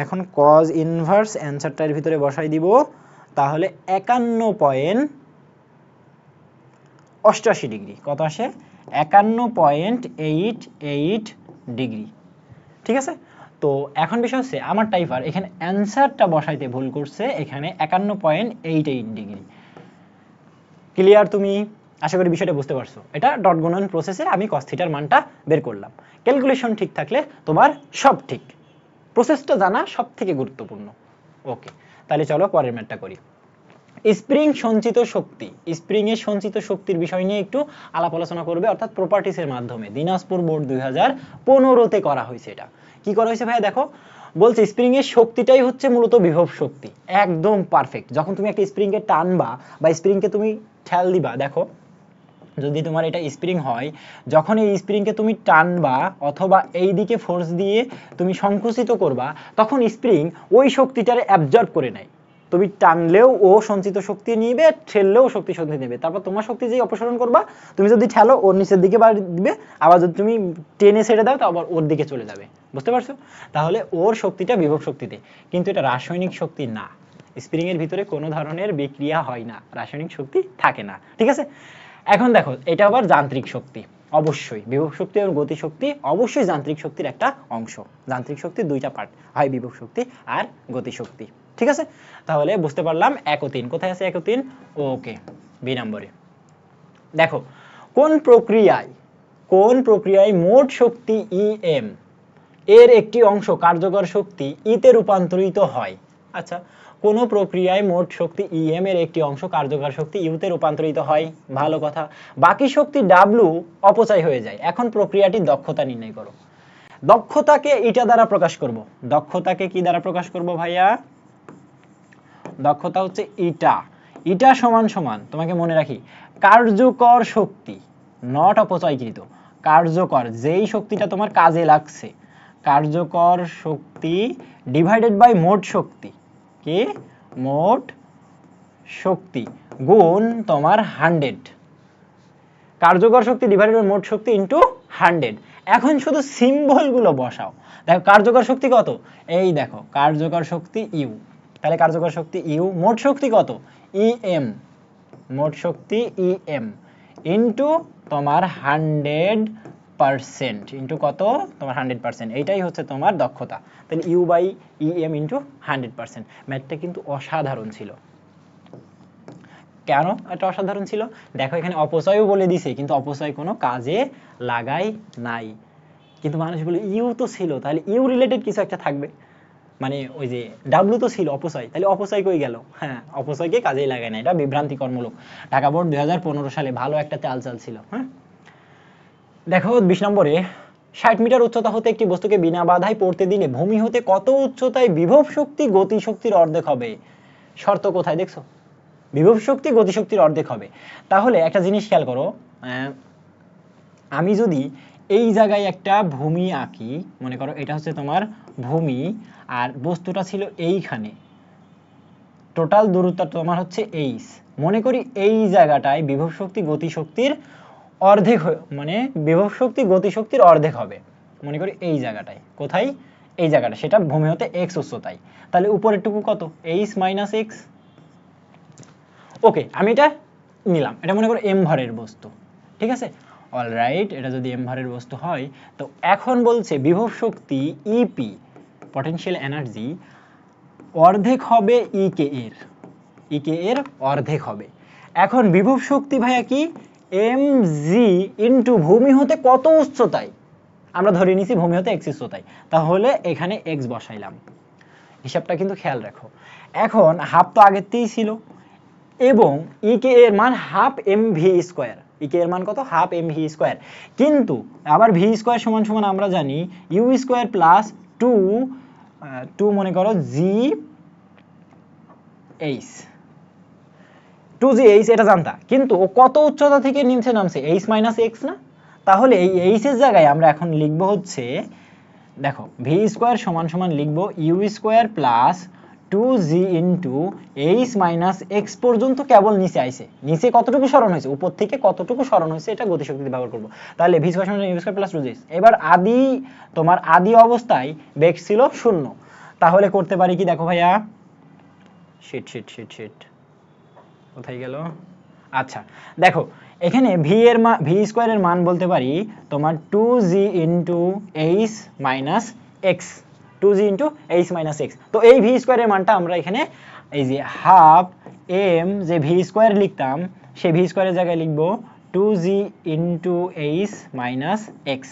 এখন কজ ইনভার্স অ্যান্সারটার ভিতরে বসাই দিব, তাহলে 51.88 ডিগ্রি। কত আসে? 51.88 ডিগ্রি। ঠিক আছে, তো এখন বিষয় হচ্ছে আমার টাইপার এখানে অ্যান্সারটা বসাইতে ভুল করছে, এখানে 51.88 ডিগ্রি। ক্লিয়ার? তুমি আশা করি বিষয়টা বুঝতে পারছো। এটা ডট গুণন প্রসেসে আমি cos থিটার মানটা বের করলাম। ক্যালকুলেশন ঠিক থাকলে তোমার সব ঠিক, প্রসেসটা জানা সব থেকে গুরুত্বপূর্ণ। ওকে, তাহলে চলো পরের ম্যাথটা করি। স্প্রিং সঞ্চিত শক্তি, স্প্রিং এর সঞ্চিত শক্তির বিষয় নিয়ে একটু আলাপ আলোচনা করবে, অর্থাৎ প্রপার্টিসের মাধ্যমে। দিনাজপুর বোর্ড 2015-তে করা হয়েছে। এটা কি করা হয়েছে ভাইয়া? দেখো বলছে স্প্রিং এর শক্তিটাই হচ্ছে মূলত বিভব শক্তি। একদম পারফেক্ট। যখন তুমি একটা স্প্রিং কে টানবা বা স্প্রিং কে তুমি ঠেল দিবা, দেখো যদি তোমার এটা স্প্রিং হয়, যখন এই স্প্রিংকে তুমি টানবা অথবা এই দিকে ফোর্স দিয়ে তুমি সংকুচিত করবা, তখন স্প্রিং ওই শক্তিটারে অ্যাবজর্ব করে নেয়। তুমি টানলেও ও সঞ্চিত শক্তি নিবে, ঠেললেও শক্তি নেবে। তারপর তোমার শক্তি যেই অপসারণ করবা, তুমি যদি ঠেলো ওর নিচের দিকে বাড়ি দিবে, আবার যদি তুমি টেনে ছেড়ে দাও তো আবার ওর দিকে চলে যাবে। বুঝতে পারছো? তাহলে ওর শক্তিটা বিভব শক্তিতে, কিন্তু এটা রাসায়নিক শক্তি না। স্প্রিং এর ভিতরে কোনো ধরনের বিক্রিয়া হয় না, রাসায়নিক শক্তি থাকে না। ঠিক আছে, এখন দেখো এটা আবার যান্ত্রিক শক্তি। অবশ্যই বিভব শক্তি এবং গতি শক্তি অবশ্যই যান্ত্রিক শক্তির একটা অংশ। যান্ত্রিক শক্তির দুইটা পার্ট হয়, বিভব শক্তি আর গতি শক্তি। ঠিক আছে, তাহলে বুঝতে পারলাম 1 ও 3 কোথায় আছে? 1 ও 3 ওকে, বি নম্বরে। দেখো কোন প্রক্রিয়ায় মোট শক্তি ইএম এর একটি অংশ কার্যকর শক্তি ইতে রূপান্তরিত হয়। আচ্ছা, কোন প্রক্রিয়ায় মোট শক্তি ইএম এর একটি অংশ কার্যকর শক্তি ইউতে রূপান্তরিত হয়, ভালো কথা। বাকি শক্তি ডাব্লিউ অপচয় হয়ে যায়। এখন প্রক্রিয়াটির দক্ষতা নির্ণয় করো। দক্ষতাকে এটা দ্বারা প্রকাশ করব। দক্ষতাকে কি দ্বারা প্রকাশ করব ভাইয়া? দক্ষতা হচ্ছে ইটা সমান সমান, তোমাকে মনে রাখি, কার্যকর শক্তি, নট অপচয়কৃত, কার্যকর যেই শক্তিটা তোমার কাজে লাগছে, কার্যকর শক্তি ডিভাইডেড বাই মোট শক্তি, কি মোট শক্তি গুণ তোমার 100। কার্যকর শক্তি ডিভাইডেড বাই মোট শক্তি ইনটু 100। এখন শুধু সিম্বলগুলো বসাও। দেখো কার্যকর শক্তি কত, এই দেখো কার্যকর শক্তি ইউ, তাহলে কার্যকর শক্তি ইউ, মোট শক্তি কত ইএম, মোট শক্তি ইএম ইনটু তোমার 100%, ইনটু কত তোমার 100%, এইটাই হচ্ছে তোমার দক্ষতা। তাহলে ইউ বাই ইএম ইনটু 100%। ম্যাথটা কিন্তু অসাধারণ ছিল। কেন এটা অসাধারণ ছিল? দেখো এখানে অপচয়ও বলে দিছে, কিন্তু অপচয় কোনো কাজে লাগাই নাই। কিন্তু মানুষ বলে ইউ তো ছিল, তাহলে ইউ রিলেটেড কিছু একটা থাকবে, মানে ওই যে ডাব্লু তো ছিল অপচয়, তাহলে অপচয় কই গেল? হ্যাঁ, অপচয়কে কাজেই লাগায় না, এটা বিভ্রান্তিকরমূলক। ঢাকা বোর্ড 2015 সালে ভালো একটা চাল ছিল। হ্যাঁ, দেখো 20 নম্বরে 60 মিটার উচ্চতা হতে একটি বস্তুকে বিনা বাধায় পড়তে দিলে ভূমি হতে কত উচ্চতায় বিভব শক্তি গতি শক্তির অর্ধেক হবে? শর্ত কোথায় দেখছো? বিভব শক্তি গতি শক্তির অর্ধেক হবে। তাহলে একটা জিনিস খেয়াল করো, আমি যদি এই জায়গায় একটা ভূমি আঁকি, মনে করো এটা হচ্ছে তোমার ভূমি আর বস্তুটা ছিল এইখানে, টোটাল দূরত্ব তোমার হচ্ছে এইচ। মনে করি এই জায়গাটায় বিভব শক্তি গতি শক্তির অর্ধেক, মানে বিভব শক্তি গতি শক্তির অর্ধেক হবে। মনে করি এই জায়গাটায়, কোথায়? এই জায়গাটা, সেটা ভূমি হতে এক্স উচ্চতায়, তাহলে উপরের টুকু কত? H minus x. ওকে, আমি এটা নিলাম, এটা মনে করো এম ভরের বস্তু। ঠিক আছে, অলরাইট, এটা যদি এম ভরের বস্তু হয়, তো এখন বলছে বিভব শক্তি ইপি, পটেনশিয়াল এনার্জি, অর্ধেক হবে ইকে এর, ইকে এর অর্ধেক হবে। এখন বিভব শক্তি ভাইয়া কি? এম জি ইন্টু ভূমি হতে কত উচ্চতায়, আমরা ধরে নিছি ভূমি হতে এক্স উচ্চতায়, তাহলে এখানে এক্স বসাইলাম। হিসাবটা কিন্তু খেয়াল রাখো। এখন হাফ তো আগেতেই ছিল, এবং ইকে এর মান half M V square, E K এর মান কত? Half M V square. কিন্তু আবার ভি স্কোয়ার সমান সমান আমরা জানি ইউ স্কোয়ার প্লাস টু মনে করো জি এইচ, 2gh, এটা জানতা, কিন্তু ও কত উচ্চতা থেকে নিচে নামছে? এইচ মাইনাস এক্স না? তাহলে এই এইচ এর জায়গায় আমরা এখন লিখবো হচ্ছে, দেখো ভি স্কোয়ার সমান সমান লিখবো U square plus 2g into H minus X পর্যন্ত কেবল নিচে আইছে, নিচে কতটুকু সরণ হয়েছে, উপর থেকে কতটুকু সরণ হয়েছে, এটা গতিশক্তি ব্যবহার করব। তাহলে ভি স্কয়ার সমান ইউ স্কয়ার প্লাস 2g। এবার তোমার আদি অবস্থায় বেগ ছিল 0, তাহলে করতে পারি কি দেখো ভাইয়া, শিট কোথায় গেল, আচ্ছা দেখো এখানে ভি স্কয়ারের মান বলতে পারি তোমার 2g into H minus x, 2g into H minus x. তো এই ভি স্কয়ারের মানটা আমরা এখানে এই যে হাফ এম যে ভি স্কয়ার লিখতাম, সেই ভি স্কয়ারের জায়গায় লিখবো 2g into H minus x,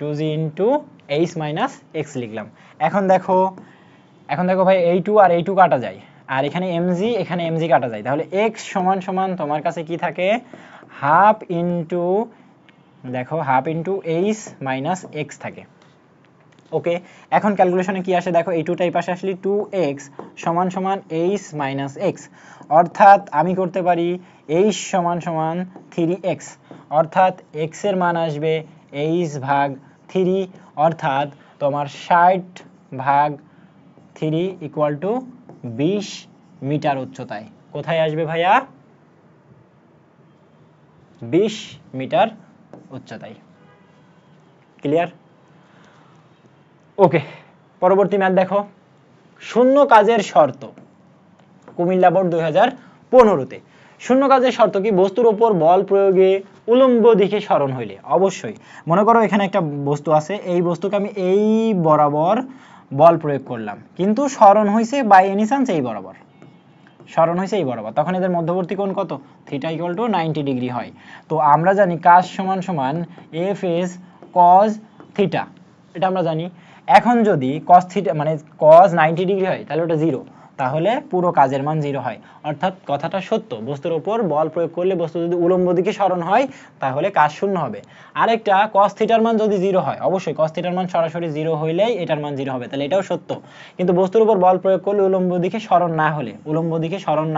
2g into H minus x লিখলাম। এখন দেখো ভাই এই 2 আর এই 2 কাটা যায়, আর এখানে mg কাটা যায়, তাহলে x সমান সমান তোমার কাছে কি থাকে, half into H minus x থাকে। ওকে, এখন ক্যালকুলেশনে কি আসে দেখো, এই 2টা এই পাশে আসলে 2x সমান সমান এইচ মাইনাস এক্স, অর্থাৎ আমি করতে পারি এইচ সমান সমান 3x, অর্থাৎ x এর মান আসবে এইচ ভাগ 3, অর্থাৎ তোমার 60 ভাগ 3 ইকুয়াল টু 20 মিটার উচ্চতায়। কোথায় আসবে ভাইয়া, 20 মিটার উচ্চতায়। ক্লিয়ার? ওকে, পরবর্তী ম্যাথ দেখো, শূন্য কাজের শর্ত, কুমিল্লা বোর্ড 2015-তে। শূন্য কাজের শর্ত কি, বস্তুর উপর বল প্রয়োগে উলম্ব দিকে সরণ হইলে, অবশ্যই মনে করো এখানে একটা বস্তু আছে, এই বস্তুকে আমি এই বরাবর বল প্রয়োগ করলাম, কিন্তু সরণ হয়েছে বাই এনি চান্স এই বরাবর, সরণ হয়েছে এই বরাবর, তখন এদের মধ্যবর্তী কোণ কত, থিটা ইকুয়াল টু 90 ডিগ্রি হয়। তো আমরা জানি কাজ সমান সমান এফ এস কজ থিটা, এটা আমরা জানি। এখন যদি কস থিটা মানে কজ 90 ডিগ্রি হয়, তাহলে ওটা 0, তাহলে পুরো কাজের মান 0 হয়, অর্থাৎ কথাটা সত্য, বস্তুর উপর বল প্রয়োগ করলে বস্তু যদি উলম্ব দিকে সরণ হয় তাহলে কাজ শূন্য হবে। আরেকটা, কস থিটার মান যদি 0 হয়, অবশ্যই কস থিটার মান সরাসরি 0 হইলেই এটার মান 0 হবে, তাহলে এটাও সত্য। কিন্তু বস্তুর উপর বল প্রয়োগ করলে উলম্ব দিকে সরণ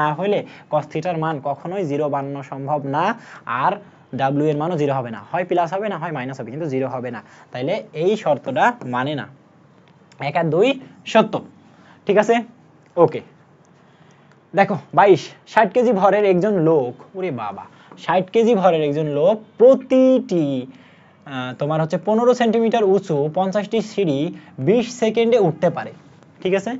না হলে কস থিটার মান কখনোই 0 বানানো সম্ভব না, আর ডাব্লিউ এর মানও 0 হবে না, হয় প্লাস হবে না হয় মাইনাস হবে, কিন্তু 0 হবে না, তাইলে এই শর্তটা মানে না। 1 আর 2 সত্য, ঠিক আছে। ওকে, দেখো 60 কেজি ভরের একজন লোক, ওরে বাবা, 60 কেজি ভরের একজন লোক প্রতিটি তোমার হচ্ছে 15 সেন্টিমিটার উঁচু 50টি সিঁড়ি 20 সেকেন্ডে উঠতে পারে, ঠিক আছে।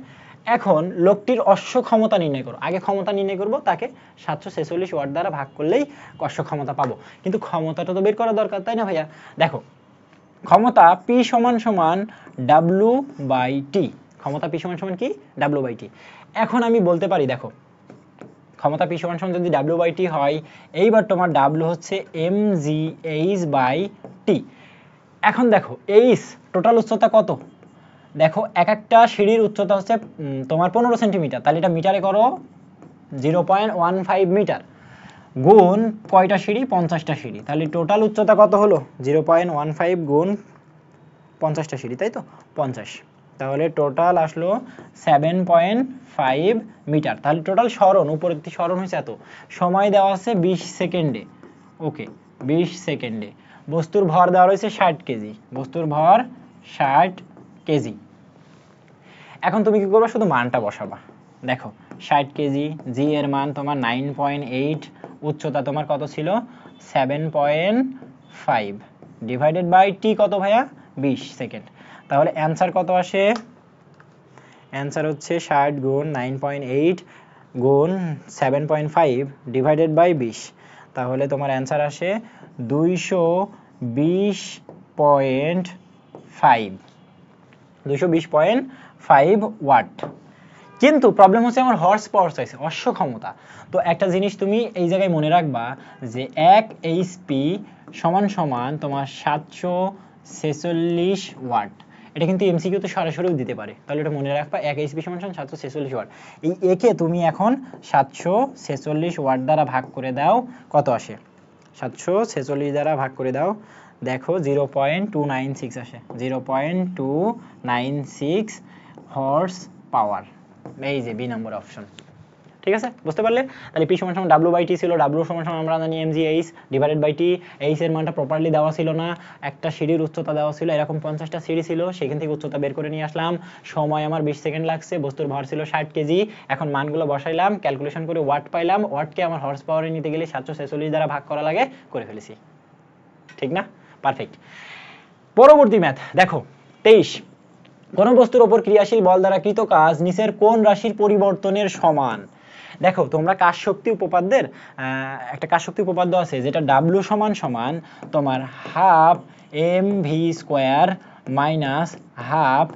এখন লোকটির অশ্ব ক্ষমতা নির্ণয় করো, আগে ক্ষমতা নির্ণয় করব, তাকে 746 ওয়াট দ্বারা ভাগ করলেই অশ্ব ক্ষমতা পাবো, কিন্তু ক্ষমতাটা তো বের করা দরকার, তাই না ভাইয়া। দেখো ক্ষমতা P সমান সমান W বাই টি, ক্ষমতা P সমান সমান কি, W বাই টি। এখন আমি বলতে পারি দেখো, ক্ষমতা P সমান সমান যদি W বাই টি হয়, এইবার তোমার W হচ্ছে mgh বাই টি। এখন দেখো এইচ টোটাল উচ্চতা কত, দেখো এক একটা সিঁড়ির উচ্চতা হচ্ছে তোমার 15 সেন্টিমিটার, তাহলে এটা মিটারে করো 0.15 মিটার, গুণ কয়টা সিঁড়ি, 50টা সিঁড়ি, তাহলে টোটাল উচ্চতা কত হলো, 0.15 গুণ 50টা সিঁড়ি, তাই তো 50, তাহলে টোটাল আসলো 7.5 মিটার। তাহলে টোটাল সরণ, উপরের দিকে সরণ হয়েছে এত, সময় দেওয়া আছে 20 সেকেন্ডে। ওকে, 20 সেকেন্ডে। বস্তুর ভর দেওয়া রয়েছে 60 কেজি, বস্তুর ভর 60 কেজি। এখন তুমি কি করবে, শুধু মানটা বসাবা। দেখো 60 কেজি, জি এর মান তোমার 9.8, উচ্চতা তোমার কত ছিল 7.5, ডিভাইডেড বাই টি কত ভাইয়া, 20 সেকেন্ড। তাহলে অ্যান্সার কত আসে, অ্যান্সার হচ্ছে 60 গুণ 9.8 গুণ 7.5 ডিভাইডেড বাই 20, তাহলে তোমার অ্যান্সার আসে 220.5 ওয়াট। কিন্তু প্রবলেম হচ্ছে আমার হর্স পাওয়ার চাইছে, অশ্ব ক্ষমতা। তো একটা জিনিস তুমি এই জায়গায় মনে রাখবা যে 1 এইচপি সমান সমান তোমার 746 ওয়াট, এটা কিন্তু এমসিকিউতে সরাসরিও দিতে পারে, তাহলে এটা মনে রাখবা 1 এইচপি সমান সমান 746 ওয়াট। এই একে তুমি এখন 746 ওয়াট দ্বারা ভাগ করে দাও, কত আসে, 746 দ্বারা ভাগ করে দাও, দেখো 0.296 আসে, 0.296 হর্স পাওয়ার, এই যে বি নম্বর অপশন। ঠিক আছে, বুঝতে পারলে? তাহলে পি সমান সমান ডাব্লিউ বাই টি ছিল, ডাব্লিউ সমান সমান আমরা জানি M G H divided by T. H এর মানটা প্রপারলি দেওয়া ছিল না, একটা সিঁড়ির উচ্চতা দেওয়া ছিল, এরকম 50টা সিঁড়ি ছিল, সেখান থেকে উচ্চতা বের করে নিয়ে আসলাম, সময় আমার 20 সেকেন্ড লাগছে, বস্তুর ভর ছিল 60 কেজি। এখন মানগুলো বসাইলাম, ক্যালকুলেশন করে ওয়াট পাইলাম, ওয়াটকে আমার হর্স পাওয়ারে নিতে গেলে 746 দ্বারা ভাগ করা লাগে, করে ফেলেছি, ঠিক না? পারফেক্ট। পরবর্তী ম্যাথ দেখো 23, কোন বস্তুর উপর ক্রিয়াশীল বল দ্বারা কৃত কাজ নিচের কোন রাশির পরিবর্তনের সমান? দেখো তোমরা কাজ শক্তি উপপাদ্যের একটা কাজ শক্তি উপপাদ্য আছে, যেটা ডাব্লিউ সমান সমান তোমার half M V square minus half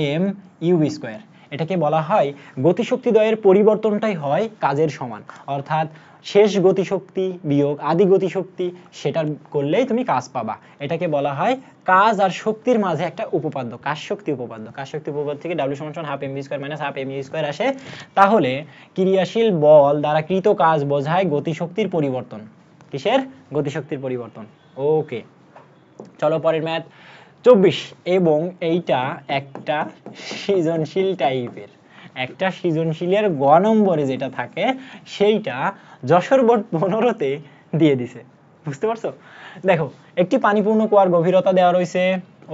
M U V square. এটাকে বলা হয় গতিশক্তি দ্বয়ের পরিবর্তনটাই হয় কাজের সমান, অর্থাৎ শেষ গতিশক্তি বিয়োগ আদি গতিশক্তি, সেটা করলেই তুমি কাজ পাবা। এটাকে বলা হয় কাজ আর শক্তির মাঝে একটা উপপাদ্য, কাজ শক্তি উপপাদ্য। কাজ শক্তি উপপাদ্য থেকে ডাব্লিউ সমান সমান half M V square minus half M U square আসে। তাহলে ক্রিয়াশীল বল দ্বারা কৃত কাজ বোঝায় গতিশক্তির পরিবর্তন। কিসের? গতিশক্তির পরিবর্তন। ওকে, চলো পরের ম্যাথ 24, এবং এইটা একটা সৃজনশীল টাইপের, একটা সৃজনশীলের গ নম্বরে যেটা থাকে সেইটা যশোর বোর্ড 15-তে দিয়ে দিছে, বুঝতে পারছো? দেখো একটি পানিপূর্ণ কুয়ার গভীরতা দেওয়া রয়েছে।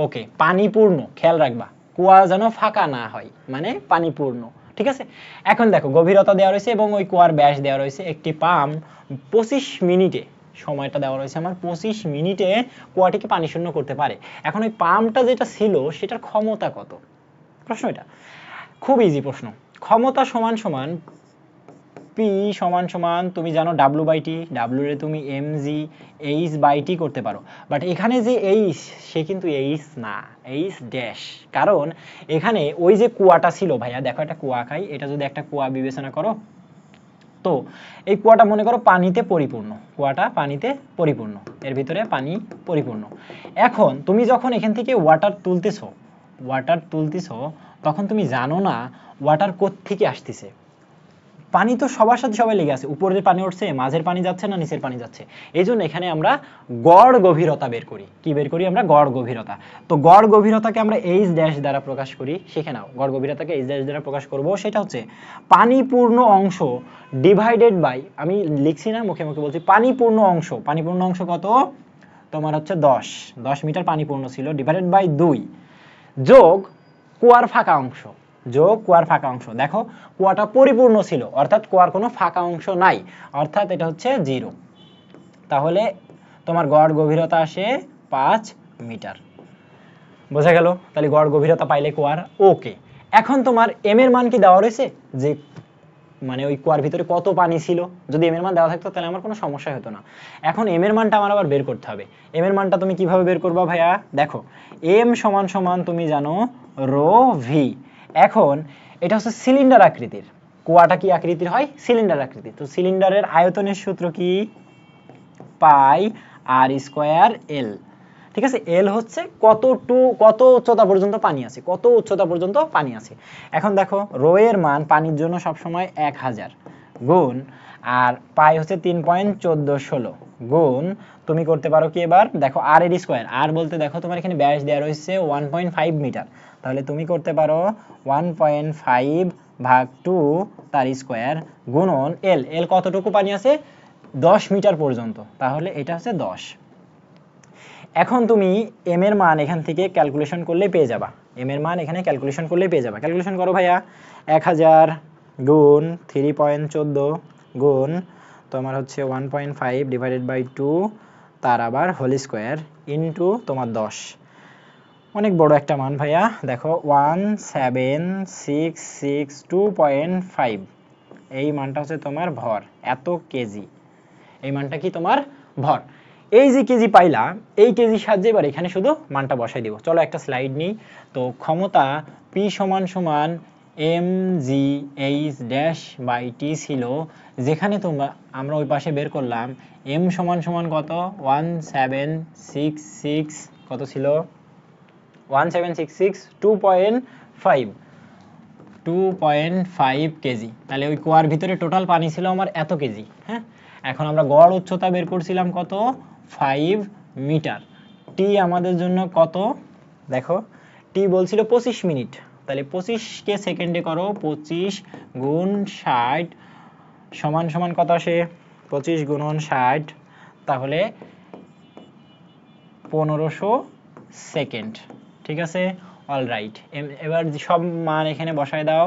ওকে, পানিপূর্ণ, খেয়াল রাখবা কুয়া যেন ফাঁকা না হয়, মানে পানিপূর্ণ, ঠিক আছে? এখন দেখো গভীরতা দেওয়া রয়েছে এবং ওই কুয়ার ব্যাস দেওয়া রয়েছে। একটি পাম্প 25 মিনিটে, সময়টা দেওয়া রয়েছে আমার, 25 মিনিটে কুয়াটিকে পানি শূন্য করতে পারে। এখন ওই পাম্পটা যেটা ছিল সেটার ক্ষমতা কত? প্রশ্ন এটা খুব ইজি প্রশ্ন। ক্ষমতা সমান সমান পি সমান সমান তুমি জানো ডাব্লিউ বাই টি, ডাব্লিউ রে তুমি M G H by T করতে পারো, বাট এখানে যে এইচ সে কিন্তু এইচ না, এইচ ড্যাশ, কারণ এখানে ওই যে কুয়াটা ছিল, ভাইয়া দেখো একটা কুয়া খাই, এটা যদি একটা কুয়া বিবেচনা করো, তো এই কুয়াটা মনে করো পানিতে পরিপূর্ণ, কুয়াটা পানিতে পরিপূর্ণ, এর ভিতরে পানি পরিপূর্ণ। এখন তুমি যখন এখান থেকে ওয়াটার তুলতেছো, তখন তুমি জানো না ওয়াটার কোত্থেকে আসতেছে। পানি তো সবার সাথে সবাই লেগে আছে, উপরের পানি উঠছে, মাঝের পানি যাচ্ছে না নিচের পানি যাচ্ছে। এই জন্য এখানে আমরা গড় গভীরতা বের করি। কি বের করি আমরা? গড় গভীরতা। তো গড় গভীরতাকে আমরা এইচ ড্যাশ দ্বারা প্রকাশ করি, শিখে নাও। গড় গভীরতাকে এইচ ড্যাশ দ্বারা প্রকাশ করব, সেটা হচ্ছে পানিপূর্ণ অংশ ডিভাইডেড বাই, আমি লিখছি না, মুখে মুখে বলছি, পানিপূর্ণ অংশ। পানিপূর্ণ অংশ কত? তোমার হচ্ছে 10 মিটার পানিপূর্ণ ছিল, ডিভাইডেড বাই 2 যোগ কুয়ার ফাঁকা অংশ, যোগ কুয়ার ফাঁকা অংশ। দেখো কুয়াটা পরিপূর্ণ ছিল, অর্থাৎ কুয়ার কোনো ফাঁকা অংশ নাই, অর্থাৎ এটা হচ্ছে 0। তাহলে তোমার গড় গভীরতা আসে 5 মিটার। বোঝা গেল? তাহলে গড় গভীরতা পাইলে কুয়ার। ওকে, এখন তোমার এম এর মান কি দেওয়া রয়েছে, যে মানে ওই কুয়ার ভিতরে কত পানি ছিল? যদি এম এর মান দেওয়া থাকতো তাহলে আমার কোনো সমস্যা হতো না। এখন এম এর মানটা আমার আবার বের করতে হবে। এম এর মানটা তুমি কিভাবে বের করবা ভাইয়া? দেখো এম সমান সমান তুমি জানো রো ভি। এখন এটা হচ্ছে সিলিন্ডার আকৃতির, কুয়াটা কি আকৃতির হয়? সিলিন্ডার আকৃতির। তো সিলিন্ডারের আয়তনের সূত্র কি? পাই আর স্কয়ার এল। ঠিক আছে, এল হচ্ছে কত উচ্চতা পর্যন্ত পানি আছে, কত উচ্চতা পর্যন্ত পানি আছে। এখন দেখো রো এর মান পানির জন্য সবসময় 1000 গুণ, আর পাই হচ্ছে 3.1416 গুণ, তুমি করতে পারো কি এবার? দেখো আর এর স্কয়ার, আর বলতে দেখো তোমার এখানে ব্যাস দেওয়া রয়েছে 1.5 মিটার, তাহলে তুমি করতে পারো 1.5 ভাগ 2 তার স্কয়ার গুণন এল। এল কতটুকু পানি আছে? 10 মিটার পর্যন্ত, তাহলে এটা হচ্ছে 10। এখন তুমি এম এর মান এখান থেকে ক্যালকুলেশন করলে পেয়ে যাবা, এম এর মান এখানে ক্যালকুলেশন করলে পেয়ে যাবা। ক্যালকুলেশন করো ভাইয়া, 1000 গুণ 3.14 গুণ তোমার হচ্ছে 1.5 ডিভাইডেড বাই 2 তার আবার হোল স্কোয়ার ইন্টু তোমার 10। অনেক বড় একটা মান ভাইয়া, দেখো 17662.5, এই মানটা হচ্ছে তোমার ভর, এত কেজি, এই মানটা কি তোমার ভর। এই যে কেজি পাইলা, এই কেজির সাহায্যে এবার এখানে শুধু মানটা বসাই দিব। চলো একটা স্লাইড নিই। তো ক্ষমতা পি সমান সমান M G H dash by T ছিল, যেখানে আমরা ওই পাশে বের করলাম এম সমান সমান কত? 1766, কত ছিল? 1766 2.5 কেজি। তাহলে ওই কুয়ার ভিতরে টোটাল পানি ছিল আমার এত কেজি। হ্যাঁ, এখন আমরা গড় উচ্চতা বের করছিলাম কত? 5 মিটার। টি আমাদের জন্য কত? দেখো টি বলছিল 25 মিনিট, তাহলে 25 কে সেকেন্ডে করো, 25 গুণ 60 সমান সমান কত আসে 25 গুণন 60, তাহলে 1500 সেকেন্ড। ঠিক আছে, অলরাইট। এবার সব মান এখানে বসায় দাও।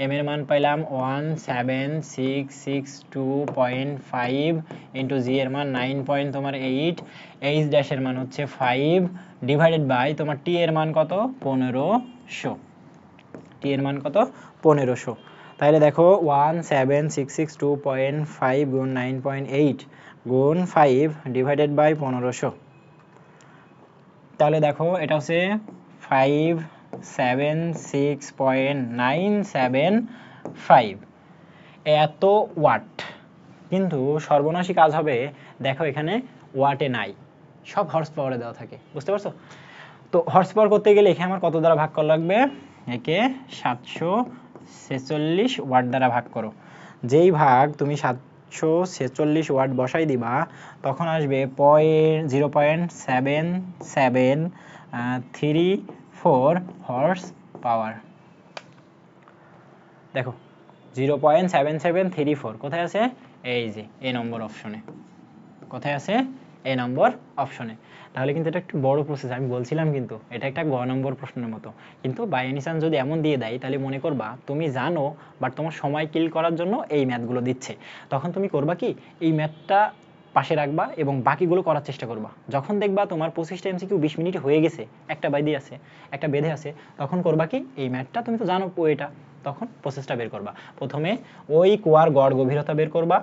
এম এর মান পাইলাম 17662.5 ইন্টু জি এর মান 9.8, এইচ ড্যাশের মান হচ্ছে 5 ডিভাইডেড বাই তোমার টি এর মান কত 1500। টি এর মান কত 1500। তাহলে দেখো 17662.5 গুণ 9.8 গুণ 5 ডিভাইডেড বাই 1500। তাহলে দেখো এটা হচ্ছে 576.975 এত ওয়াট। কিন্তু সর্বনাশী কাজ হবে, দেখো এখানে ওয়াটে নাই, সব হর্স পাওয়ারে দেওয়া থাকে, বুঝতে পারছো? তো হর্স পাওয়ার করতে গেলে এখানে আমার কত দ্বারা ভাগ করা লাগবে, একে 746 ওয়াট দ্বারা ভাগ করো। যেই ভাগ তুমি 746 ওয়াট বসাই দিবা তখন আসবে 0.7734 হর্স পাওয়ার। দেখো 0.7734 কোথায় আছে, এই যে এ নম্বর অপশনে। কোথায় আছে, এ নম্বর অপশনে। তাহলে কিন্তু এটা একটু বড় প্রসেস, আমি বলছিলাম কিন্তু এটা একটা গ নম্বর প্রশ্নের মতো। কিন্তু বাই এনি চান্স যদি এমন দিয়ে দেয় তাহলে মনে করবা তুমি জানো, বাট তোমার সময় কিল করার জন্য এই ম্যাথগুলো দিচ্ছে। তখন তুমি করবা কি, এই ম্যাথটা পাশে রাখবা এবং বাকিগুলো করার চেষ্টা করবা। যখন দেখবা তোমার 25টা এমসিকিউ 20 মিনিট হয়ে গেছে, একটা বেঁধে আছে, একটা বেঁধে আছে, তখন করবা কি, এই ম্যাথটা তুমি তো জানো এটা, তখন প্রসেসটা বের করবা। প্রথমে ওই কুয়ার গড় গভীরতা বের করবা।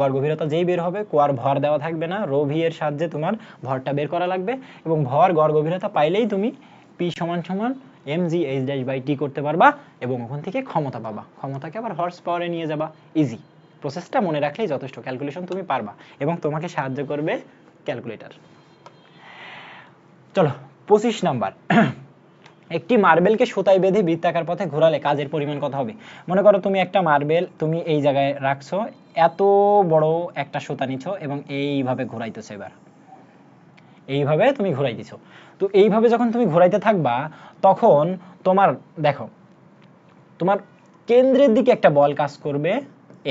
গড় গভীরতা যেই বের হবে, কুয়ার ভর দেওয়া থাকবে না, রো ভি এর সাহায্যে তোমার ভরটা বের করা লাগবে, এবং ভর গড় গভীরতা পাইলেই তুমি পি সমান সমান mg h ড্যাশ বাই টি করতে পারবা, এবং ওখান থেকে ক্ষমতা পাবা। ক্ষমতাকে আবার হর্স পাওয়ারে নিয়ে যাবা। ইজি, প্রসেসটা মনে রাখলেই যথেষ্ট, ক্যালকুলেশন তুমি পারবা, এবং তোমাকে সাহায্য করবে ক্যালকুলেটর। চলো 25 নাম্বার। একটি মার্বেলকে সুতায় বেঁধে বৃত্তাকার পথে ঘোরালে কাজের পরিমাণ কত হবে? মনে করো তুমি একটা মার্বেল তুমি এই জায়গায় রাখছো, এত বড় একটা সুতা নিছো এবং এইভাবে ঘোরাইতেছো। এবার এইভাবে তুমি ঘোরাইতেছো। তো এইভাবে যখন তুমি ঘোরাইতে থাকবা তখন তোমার দেখো তোমার কেন্দ্রের দিকে একটা বল কাজ করবে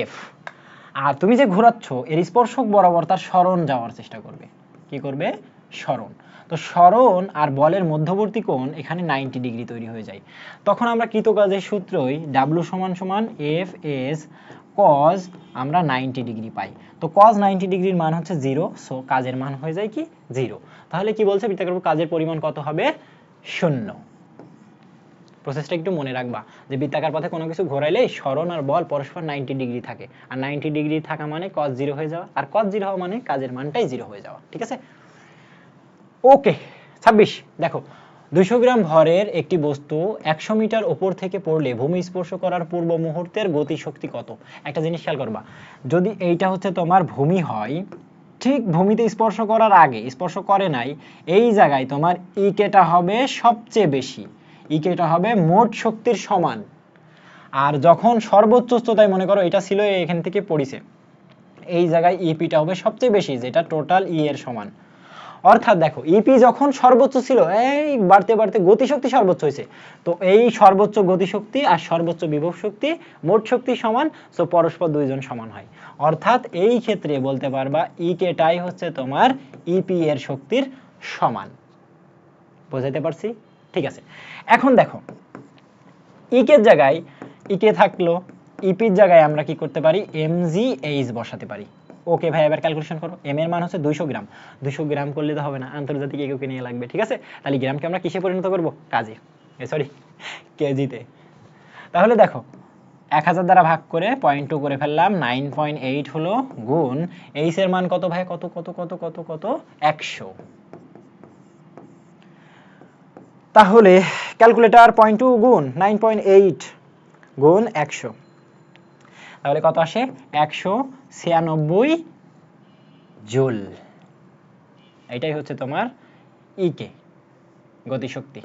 এফ, আর তুমি যে ঘোরাচ্ছ এর স্পর্শক বরাবর তার সরণ যাওয়ার চেষ্টা করবে। কি করবে, সরণ। তো সরণ আর বলের মধ্যবর্তী কোণ এখানে 90 ডিগ্রি তৈরি হয়ে যায়। তখন আমরা কৃতকাজের সূত্রই ডাব্লু সমান সমান এফ এস কজ আমরা 90 ডিগ্রি পাই। তো কজ 90 ডিগ্রির মান হচ্ছে 0, সো কাজের মান হয়ে যায় কি 0। তাহলে কি বলছে, বৃত্তাকার কাজের পরিমাণ কত হবে, 0। প্রসেসটা একটু মনে রাখবা যে বৃত্তাকার পথে কোনো কিছু ঘোরাইলে সরণ আর বল পরস্পর 90 ডিগ্রি থাকে, আর 90 ডিগ্রি থাকা মানে cos 0 হয়ে যাওয়া, আর cos 0 হওয়া মানে কাজের মানটাই 0 হয়ে যাওয়া। ঠিক আছে, ওকে। 26 দেখো, 200 গ্রাম ভরের একটি বস্তু 100 মিটার উপর থেকে পড়লে ভূমি স্পর্শ করার পূর্ব মুহূর্তের গতিশক্তি কত? একটা জিনিস খেয়াল করবা, যদি এইটা হচ্ছে তোমার ভূমি হয়, ঠিক ভূমিতে স্পর্শ করার আগে, স্পর্শ করে নাই, এই জায়গায় তোমার ইকেটা হবে সবচেয়ে বেশি, ইকেটা হবে মোট শক্তির সমান। আর যখন সর্বোচ্চ উচ্চতায়, মনে করো এটা ছিল এখান থেকে পড়িছে, এই জায়গায় ইপিটা হবে সবচেয়ে বেশি, যেটা টোটাল ই এর সমান। অর্থাৎ দেখো ইপি যখন সর্বোচ্চ ছিল, এই বাড়তে বাড়তে গতিশক্তি সর্বোচ্চ হয়েছে, তো এই সর্বোচ্চ গতিশক্তি আর সর্বোচ্চ বিভব শক্তি মোট শক্তি সমান, সো পরস্পর দুইজন সমান হয়। অর্থাৎ এই ক্ষেত্রে বলতে পারবা ইকেটাই হচ্ছে তোমার ইপি এর শক্তির সমান। বুঝাইতে পারছি? ঠিক আছে, এখন দেখো ইকের জায়গায় ইকে থাকলো, ইপির জায়গায় আমরা কি করতে পারি, mgh বসাতে পারি। ওকে ভাই, এবার ক্যালকুলেশন করো। এম এর মান হচ্ছে 200 গ্রাম। 200 গ্রাম করলে তো হবে না, আন্তর্জাতিক এককে নিয়ে লাগবে। ঠিক আছে, তাহলে গ্রামকে আমরা কিসে পরিণত করব, কাজে, সরি কেজিতে। তাহলে দেখো 1000 দ্বারা ভাগ করে 0.2 করে ফেললাম, 9.8 হলো, গুণ এইচ এর মান কত ভাই, কত কত কত কত কত 100। তাহলে ক্যালকুলেটর 0.2 গুণ 9.8 গুণ 100, তাহলে কত আসে, 196 জুল। এটাই হচ্ছে তোমার ইকে, গতিশক্তি।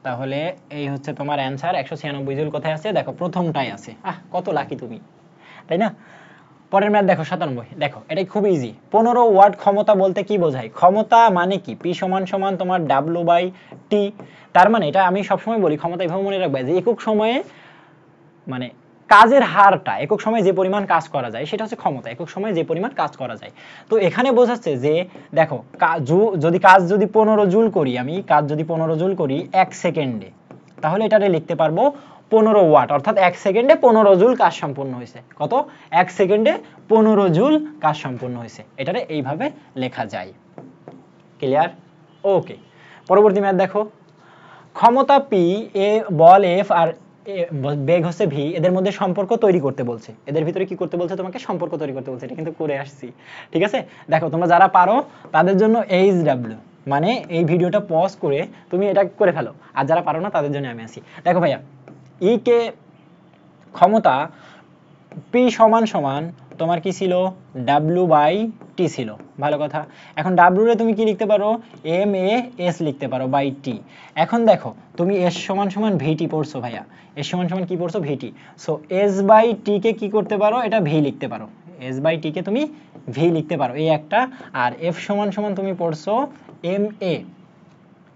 তাহলে এই হচ্ছে তোমার অ্যান্সার, 196 জুল। কোথায় আছে, দেখো প্রথমটাই আছে। কত লাকি তুমি, তাই না? পরের ম্যাথ দেখো 97। দেখো এটাই খুব ইজি। 15 ওয়াট ক্ষমতা বলতে কি বোঝায়? ক্ষমতা মানে কি, পি সমান সমান তোমার ডাব্লু বাই টি। তার মানে এটা আমি সবসময় বলি, ক্ষমতা এভাবে মনে রাখবে যে একক সময়ে, মানে কাজের হারটা, একক সময়ে যে পরিমাণ কাজ করা যায় সেটা হচ্ছে ক্ষমতা, একক সময়ে যে পরিমাণ কাজ করা যায়। তো এখানে বোঝাচ্ছে যে দেখো যদি কাজ 15 জুল করি, আমি কাজ যদি 15 জুল করি 1 সেকেন্ডে, তাহলে এটারে লিখতে পারবো 15 ওয়াট, অর্থাৎ 1 সেকেন্ডে 15 জুল কাজ সম্পূর্ণ হয়েছে। কত? 1 সেকেন্ডে 15 জুল কাজ সম্পূর্ণ হয়েছে। এটারে এইভাবে লেখা যায়। ক্লিয়ার? ওকে, পরবর্তী ম্যাথ দেখো। ক্ষমতা পি, এ বল এফ আর বেগ হচ্ছে ভি, এদের মধ্যে সম্পর্ক তৈরি করতে বলছে। এদের ভিতরে কি করতে বলছে? তোমাকে সম্পর্ক তৈরি করতে বলছে। এটা কিন্তু করে আসছি, ঠিক আছে? দেখো তোমরা যারা পারো তাদের জন্য এইচডব্লিউ, মানে এই ভিডিওটা পজ করে তুমি এটা করে ফেলো, আর যারা পারো না তাদের জন্য আমি আছি। দেখো ভাইয়া, ই কে ক্ষমতা পি সমান সমান তোমার কি ছিল? ডাব্লিউ বাই টি ছিল। ভালো কথা। এখন ডাব্লিউ রে তুমি কি লিখতে পারো? এম এ এস লিখতে পারো বাই টি। এখন দেখো তুমি এস সমান সমান ভিটি পড়ছো ভাইয়া, এস সমান সমান কি পড়ছো? ভিটি। সো এস বাই টি কে কি করতে পারো? এটা ভি লিখতে পারো। এস বাই টি কে তুমি ভি লিখতে পারো, এই একটা। আর এফ সমান সমান তুমি পড়ছো এম এ,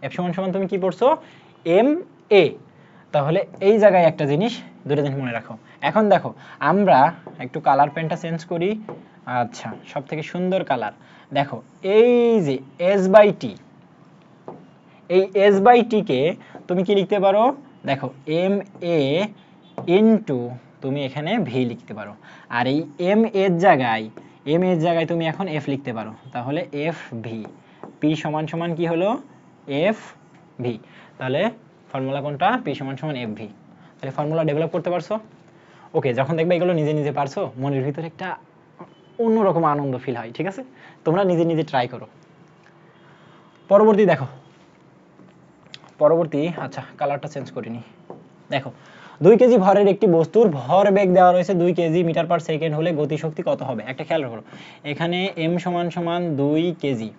এফ সমান সমান তুমি কি পড়ছো? M A. তাহলে এই জায়গায় একটা জিনিস, দুটো জিনিস মনে রাখো। এখন দেখো আমরা একটু কালার পেনটা চেঞ্জ করি। আচ্ছা, সব থেকে সুন্দর কালার দেখো, এই যে এস বাই টি, এই এস বাই টি কে তুমি কি লিখতে পারো? দেখো এম এ ইনটু তুমি এখানে ভি লিখতে পারো। আর এই এম এর জায়গায় তুমি এখন এফ লিখতে পারো। তাহলে এফ ভি, পি সমান সমান কি হলো? F V. তাহলে ফর্মুলা কোনটা? পি সমান সমান এফ ভি। তাহলে ফর্মুলা ডেভেলপ করতে পারছো? ওকে, যখন দেখবে এগুলো নিজে নিজে পারছো, মনের ভিতরে একটা অন্যরকম আনন্দ ফিল হয়, ঠিক আছে? তোমরা নিজে নিজে ট্রাই করো। পরবর্তী দেখো, পরবর্তী, আচ্ছা কালারটা চেঞ্জ করিনি। দেখো 2 কেজি ভরের একটি বস্তুর ভর বেগ দেওয়া রয়েছে 2 কেজি মিটার পার সেকেন্ড হলে গতিশক্তি কত হবে? একটা খেয়াল করো, এখানে এম সমান সমান 2 কেজি,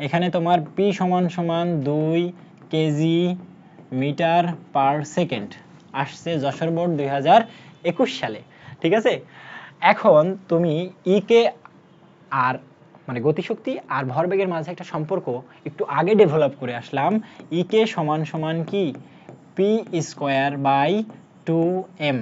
এখানে তোমার পি সমান সমান 2 কেজি মিটার পার সেকেন্ড, আসছে যশোর বোর্ড 2021 সালে, ঠিক আছে? এখন তুমি ই কে আর মানে গতিশক্তি আর ভরবেগের মাঝে একটা সম্পর্ক একটু আগে ডেভেলপ করে আসলাম। ই কে সমান সমান কি? P square by 2m,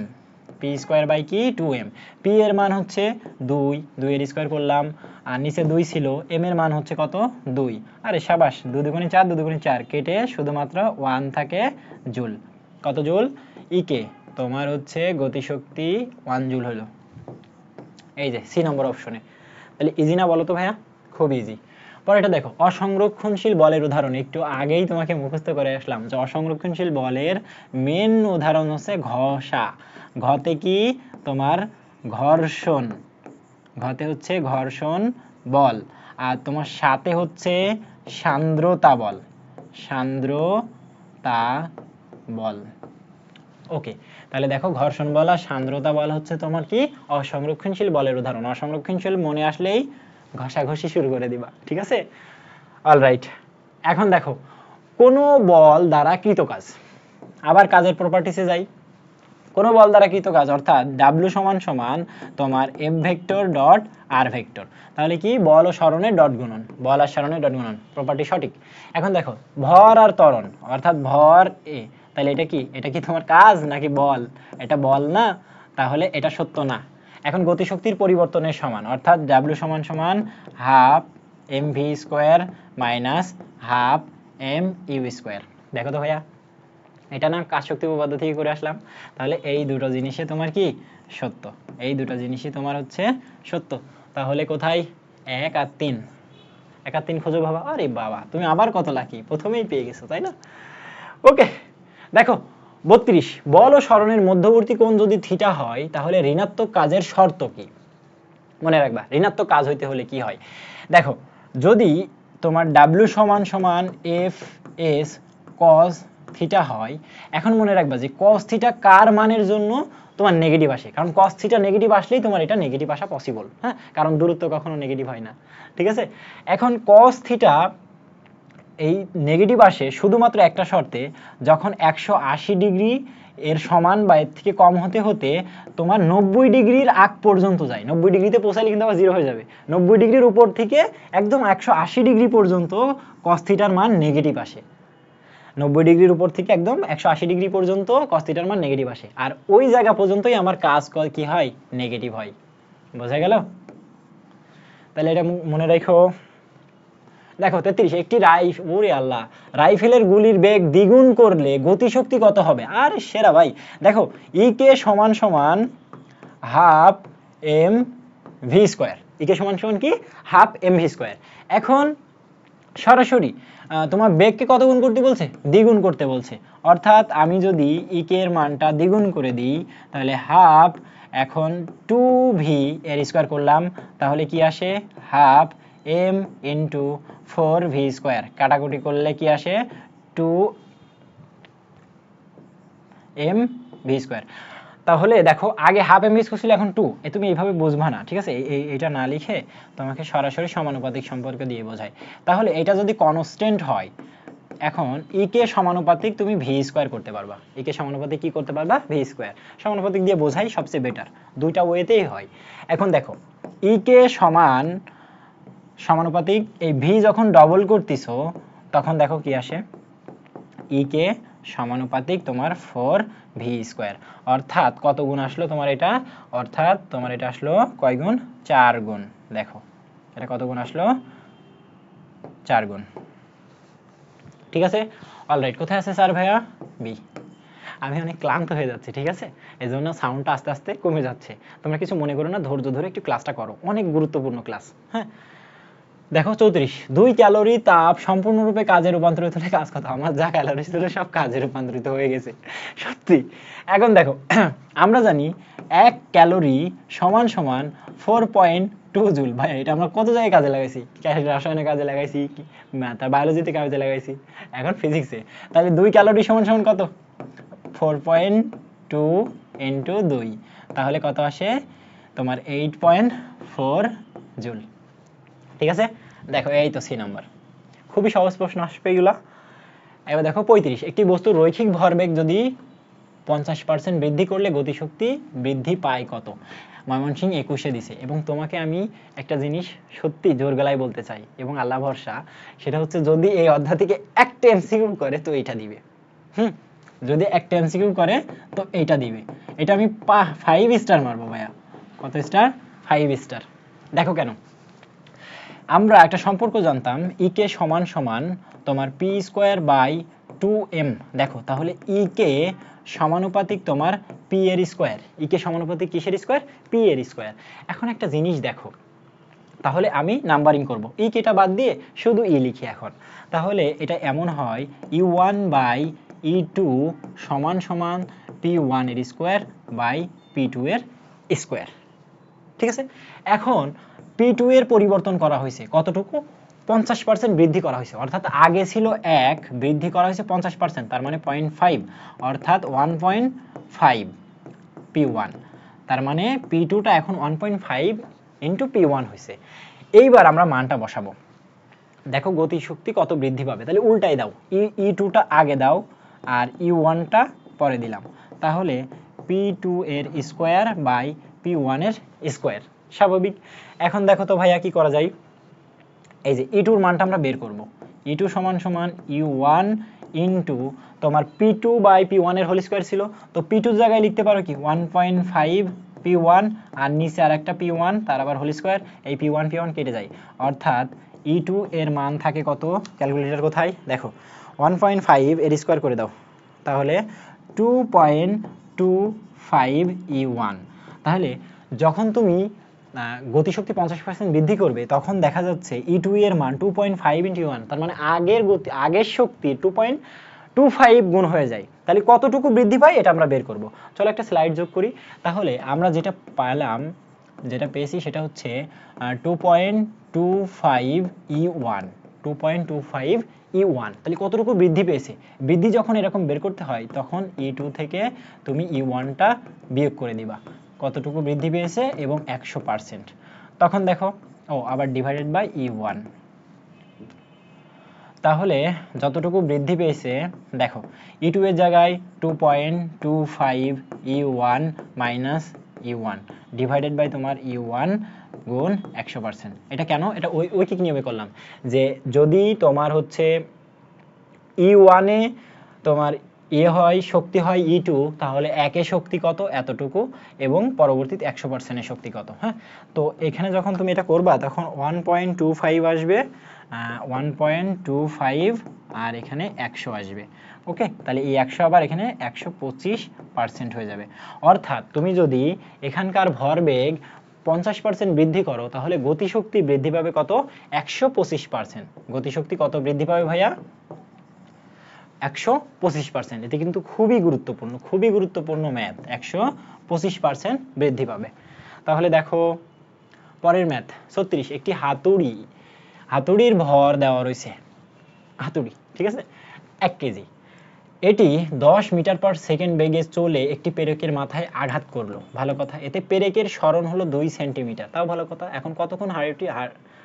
P square by কি? 2m। পি এর মান হচ্ছে 2, 2 এর স্কোয়ার করলাম, আর নিচে 2 ছিল, এম এর মান হচ্ছে কত? 2। আরে সাবাস, 2 দুগুণে 4, 2 দুগুণে 4, কেটে শুধুমাত্র 1 থাকে জুল। কত জুল? ই কে তোমার হচ্ছে গতিশক্তি 1 জুল হলো। এই যে সি নম্বর অপশনে। তাহলে ইজি না বলো তো ভাইয়া? খুব ইজি। পরে এটা দেখো, অসংরক্ষণশীল বলের উদাহরণ একটু আগেই তোমাকে মুখস্থ করে আসলাম যে অসংরক্ষণশীল বলের মেন উদাহরণ হচ্ছে ঘষা। ঘতে কি? তোমার ঘর্ষণ, ঘতে হচ্ছে ঘর্ষণ বল, আর তোমার সাথে হচ্ছে সান্দ্রতা বল, সান্দ্রতা বল। ওকে, তাহলে দেখো ঘর্ষণ বল আর সান্দ্রতা বল হচ্ছে তোমার কি? অসংরক্ষণশীল বলের উদাহরণ। অসংরক্ষণশীল মনে আসলেই ঘষাঘষি শুরু করে দিবা, ঠিক আছে? অলরাইট, এখন দেখো কোনো বল দ্বারা কৃত কাজ, আবার কাজের প্রপার্টিসে যাই। কোনো বল দ্বারা কৃত কাজ অর্থাৎ ডাব্লিউ সমান সমান তোমার এফ ভেক্টর ডট আর ভেক্টর। তাহলে কি? বল ও সরণের ডট গুণন, বল আর সরণের ডট গুণন, প্রপার্টি সঠিক। এখন দেখো ভর আর ত্বরণ অর্থাৎ ভর এ, তাহলে এটা কি? এটা কি তোমার কাজ নাকি বল? এটা বল না, তাহলে এটা সত্য না। এখন গতিশক্তির পরিবর্তনের সমান অর্থাৎ ডাব্লিউ সমান সমান half M V square minus half M U square. দেখো তো ভাইয়া, এটা না কাজ শক্তি উপপাদ্য থেকে করে আসলাম। তাহলে এই দুটো জিনিসে তোমার কি? সত্য। এই দুটো জিনিসই তোমার হচ্ছে সত্য। তাহলে কোথায় 1 আর 3? 1 আর 3 খুঁজো বাবা। আরে বাবা, তুমি আবার কত লাকি, প্রথমেই পেয়ে গেছো, তাই না? ওকে, দেখো 32, বল ও সরণের মধ্যবর্তী কোণ যদি থিটা হয় তাহলে ঋণাত্মক কাজের শর্ত কি? মনে রাখবা, ঋণাত্মক কাজ হইতে হলে কি হয়? দেখো যদি তোমার ডাব্লিউ সমান সমান এফ এস কস থিটা হয়, এখন মনে রাখবা যে কস থিটা কার মানের জন্য তোমার নেগেটিভ আসে, কারণ কস থিটা নেগেটিভ আসলেই তোমার এটা নেগেটিভ আসা পসিবল, হ্যাঁ, কারণ দূরত্ব কখনো নেগেটিভ হয় না, ঠিক আছে? এখন কস থিটা এই নেগেটিভ আসে শুধুমাত্র একটা শর্তে, যখন 180 ডিগ্রি এর সমান বা এর থেকে কম হতে হতে তোমার 90 ডিগ্রির আগ পর্যন্ত যায়। 90 ডিগ্রিতে পৌঁছালে কিন্তু আবার জিরো হয়ে যাবে। 90 ডিগ্রির উপর থেকে একদম 180 ডিগ্রি পর্যন্ত কস থিটার মান নেগেটিভ আসে। 90 ডিগ্রির উপর থেকে একদম 180 ডিগ্রি পর্যন্ত cos থিটার মান নেগেটিভ আসে, আর ওই জায়গা পর্যন্তই আমার কাজ কি হয়, নেগেটিভ হয়। বোঝা গেল? তাহলে এটা মনে রাখো। দেখো 33, একটি ওরে আল্লাহ, রাইফেলের গুলির বেগ দ্বিগুণ করলে গতিশক্তি কত হবে? আরে সেরা ভাই, দেখো ইকে সমান সমান half M V square. E K সমান সমান কি? Half M V square. এখন সরাসরি তোমার বেগকে কত গুণ করতে বলছে? দ্বিগুণ করতে বলছে। অর্থাৎ আমি যদি ইকে এর মানটা দ্বিগুণ করে দিই তাহলে হাফ, এখন 2v এর স্কোয়ার করলাম, তাহলে কি আসে? Half m into 4v square. কাটাকুটি করলে কি আসে? 2m v square. তাহলে দেখো আগে হাফ এম ভি স্কোয়ার ছিল, এখন 2। তুমি এইভাবে বুঝবা না, ঠিক আছে? এইটা না লিখে তোমাকে সরাসরি সমানুপাতিক সম্পর্ক দিয়ে বোঝায়। তাহলে এটা যদি কনস্ট্যান্ট হয়, এখন ইকে সমানুপাতিক তুমি ভি স্কোয়ার করতে পারবা। ইকে সমানুপাতিক কি করতে পারবা? V square. সমানুপাতিক দিয়ে বোঝাই সবচেয়ে বেটার, দুইটা ওয়েতেই হয়। এখন দেখো ইকে সমানুপাতিক এই ভি যখন ডবল করতেছো তখন দেখো কি আসে? ইকে সমানুপাতিক তোমার 4v স্কোয়ার। অর্থাৎ কত গুণ আসলো তোমার এটা? অর্থাৎ তোমার এটা আসলো কয় গুণ? 4 গুণ। দেখো এটা কত গুণ আসলো? 4 গুণ। ঠিক আছে, অলরাইট। কোথায় আছে স্যার ভাইয়া? বি। আমি অনেক ক্লান্ত হয়ে যাচ্ছি, ঠিক আছে, এই জন্য সাউন্ডটা আস্তে আস্তে কমে যাচ্ছে। তোমরা কিছু মনে করো না, ধৈর্য ধরে একটু ক্লাসটা করো, অনেক গুরুত্বপূর্ণ ক্লাস। হ্যাঁ, দেখো 34, 2 ক্যালোরি তাপ সম্পূর্ণরূপে কাজে রূপান্তরিত হলে কাজ কত? আমার যা ক্যালোরি ছিল সব কাজে রূপান্তরিত হয়ে গেছে, সত্যি। এখন দেখো আমরা জানি 1 ক্যালোরি সমান সমান 4.2 জুল। ভাই এটা আমরা কত জায়গায় কাজে লাগাইছি? রসায়নে কাজে লাগাইছি, তার বায়োলজিতে কাজে লাগাইছি, এখন ফিজিক্সে। তাহলে 2 ক্যালোরি সমান সমান কত? 4.2 ইন্টু 2, তাহলে কত আসে তোমার? 8.4 জুল। ঠিক আছে, দেখো এই তো সি নাম্বার। খুবই সহজ প্রশ্ন আসবে এগুলা। এবার দেখো 35, একটি বস্তুর রৈখিক ভরবেগ যদি 50% বৃদ্ধি করলে গতিশক্তি বৃদ্ধি পায় কত? ময়মনসিংহ 21-এ দিছে, এবং তোমাকে আমি একটা জিনিস সত্যি জোর গলায় বলতে চাই এবং আল্লাহ ভরসা, সেটা হচ্ছে যদি এই অধ্যায় থেকে একটা এমসিকিউ করে তো এইটা দিবে। যদি একটা এমসিকিউ করে তো এইটা দিবে। এটা আমি 5 স্টার মারবো ভাইয়া। কত স্টার? 5 স্টার। দেখো কেন? আমরা একটা সম্পর্ক জানতাম, ইকে সমান সমান তোমার পি স্কোয়ার বাই 2m। দেখো তাহলে ইকে সমানুপাতিক তোমার পি এর স্কোয়ার। ইকে সমানুপাতিক কিসের স্কোয়ার? পি এর স্কোয়ার। এখন একটা জিনিস দেখো, তাহলে আমি নাম্বারিং করব, ই কেটা বাদ দিয়ে শুধু ই লিখি এখন। তাহলে এটা এমন হয় u1 বাই e2 সমান সমান p1 এর স্কোয়ার বাই p2 এর স্কোয়ার। ঠিক আছে, এখন p2 এর পরিবর্তন করা হয়েছে কতটুকু? 50% বৃদ্ধি করা হয়েছে, অর্থাৎ আগে ছিল 1, বৃদ্ধি করা হয়েছে 50%, তার মানে 0.5, অর্থাৎ 1.5 p1। তার মানে p2টা এখন 1.5 ইন্টু p1 হয়েছে। এইবার আমরা মানটা বসাবো। দেখো গতিশক্তি কত বৃদ্ধি পাবে, তাহলে উল্টাই দাও, e2টা আগে দাও আর e1টা পরে দিলাম, তাহলে p2 এর স্কোয়ার বাই p1 এর স্কোয়ার। স্বাভাবিক। এখন দেখো তো ভাইয়া কি করা যায়? এই যে e2 এর মানটা আমরা বের করব। e2 সমান সমান u1 ইন্টু তোমার p2 বাই p1 এর হোল স্কোয়ার ছিল, তো p2 এর জায়গায় লিখতে পারো কি 1.5 p1, আর নিচে আর একটা p1 তার আবার হোল স্কোয়ার, এই p1 কেটে যায়, অর্থাৎ e2 এর মান থাকে কত? ক্যালকুলেটর কোথায়? দেখো 1.5 এর স্কোয়ার করে দাও, তাহলে 2.25 e1। তাহলে যখন তুমি গতিশক্তি 50% বৃদ্ধি করবে তখন দেখা যাচ্ছে e2 এর মান 2.5 ইন্টু 1, তার মানে আগের শক্তি 2.25 গুণ হয়ে যায়। তাহলে কতটুকু বৃদ্ধি পায় এটা আমরা বের করব। চলো একটা স্লাইড যোগ করি। তাহলে আমরা যেটা পেয়েছি সেটা হচ্ছে 2.25 e1, 2.25 e1। তাহলে কতটুকু বৃদ্ধি পেয়েছে? বৃদ্ধি যখন এরকম বের করতে হয় তখন e2 থেকে তুমি e1টা বিয়োগ করে দিবা, কতটুকু বৃদ্ধি পেয়েছে এবং 100%। তখন দেখো আবার ডিভাইডেড বাই e1, তাহলে যতটুকু বৃদ্ধি পেয়েছে দেখো e2 এর জায়গায় 2.25 e1 minus e1 divided by তোমার e1 গুণ 100%। এটা কেন? এটা ঐকিক নিয়মে করলাম যে যদি তোমার হচ্ছে E1 এ তোমার হয় শক্তি হয় E2, তাহলে 1 এ শক্তি কত, এতটুকু, এবং পরবর্তীতে 100% এর শক্তি কত। হ্যাঁ, তো এখানে যখন তুমি এটা করবা তখন 1.25 আসবে, 1.25, আর এখানে 100 আসবে। ওকে, তাহলে এই 100 আবার এখানে 125% হয়ে যাবে। অর্থাৎ তুমি যদি এখানকার ভরবেগ 50% বৃদ্ধি করো তাহলে গতিশক্তি বৃদ্ধি পাবে কত, 125%। গতিশক্তি কত বৃদ্ধি পাবে ভাইয়া, 125%। এতে কিন্তু খুবই গুরুত্বপূর্ণ ম্যাথ, 125% বৃদ্ধি পাবে। তাহলে দেখো পরের ম্যাথ 36, একটি হাতুড়ির ভর দেওয়া রয়েছে, হাতুড়ি, ঠিক আছে, 1 কেজি। এটি 10 মিটার পার সেকেন্ড বেগে চলে একটি পেরেকের মাথায় আঘাত করলো, ভালো কথা। এতে পেরেকের সরণ হলো 2 সেন্টিমিটার, তাও ভালো কথা। এখন কতক্ষণ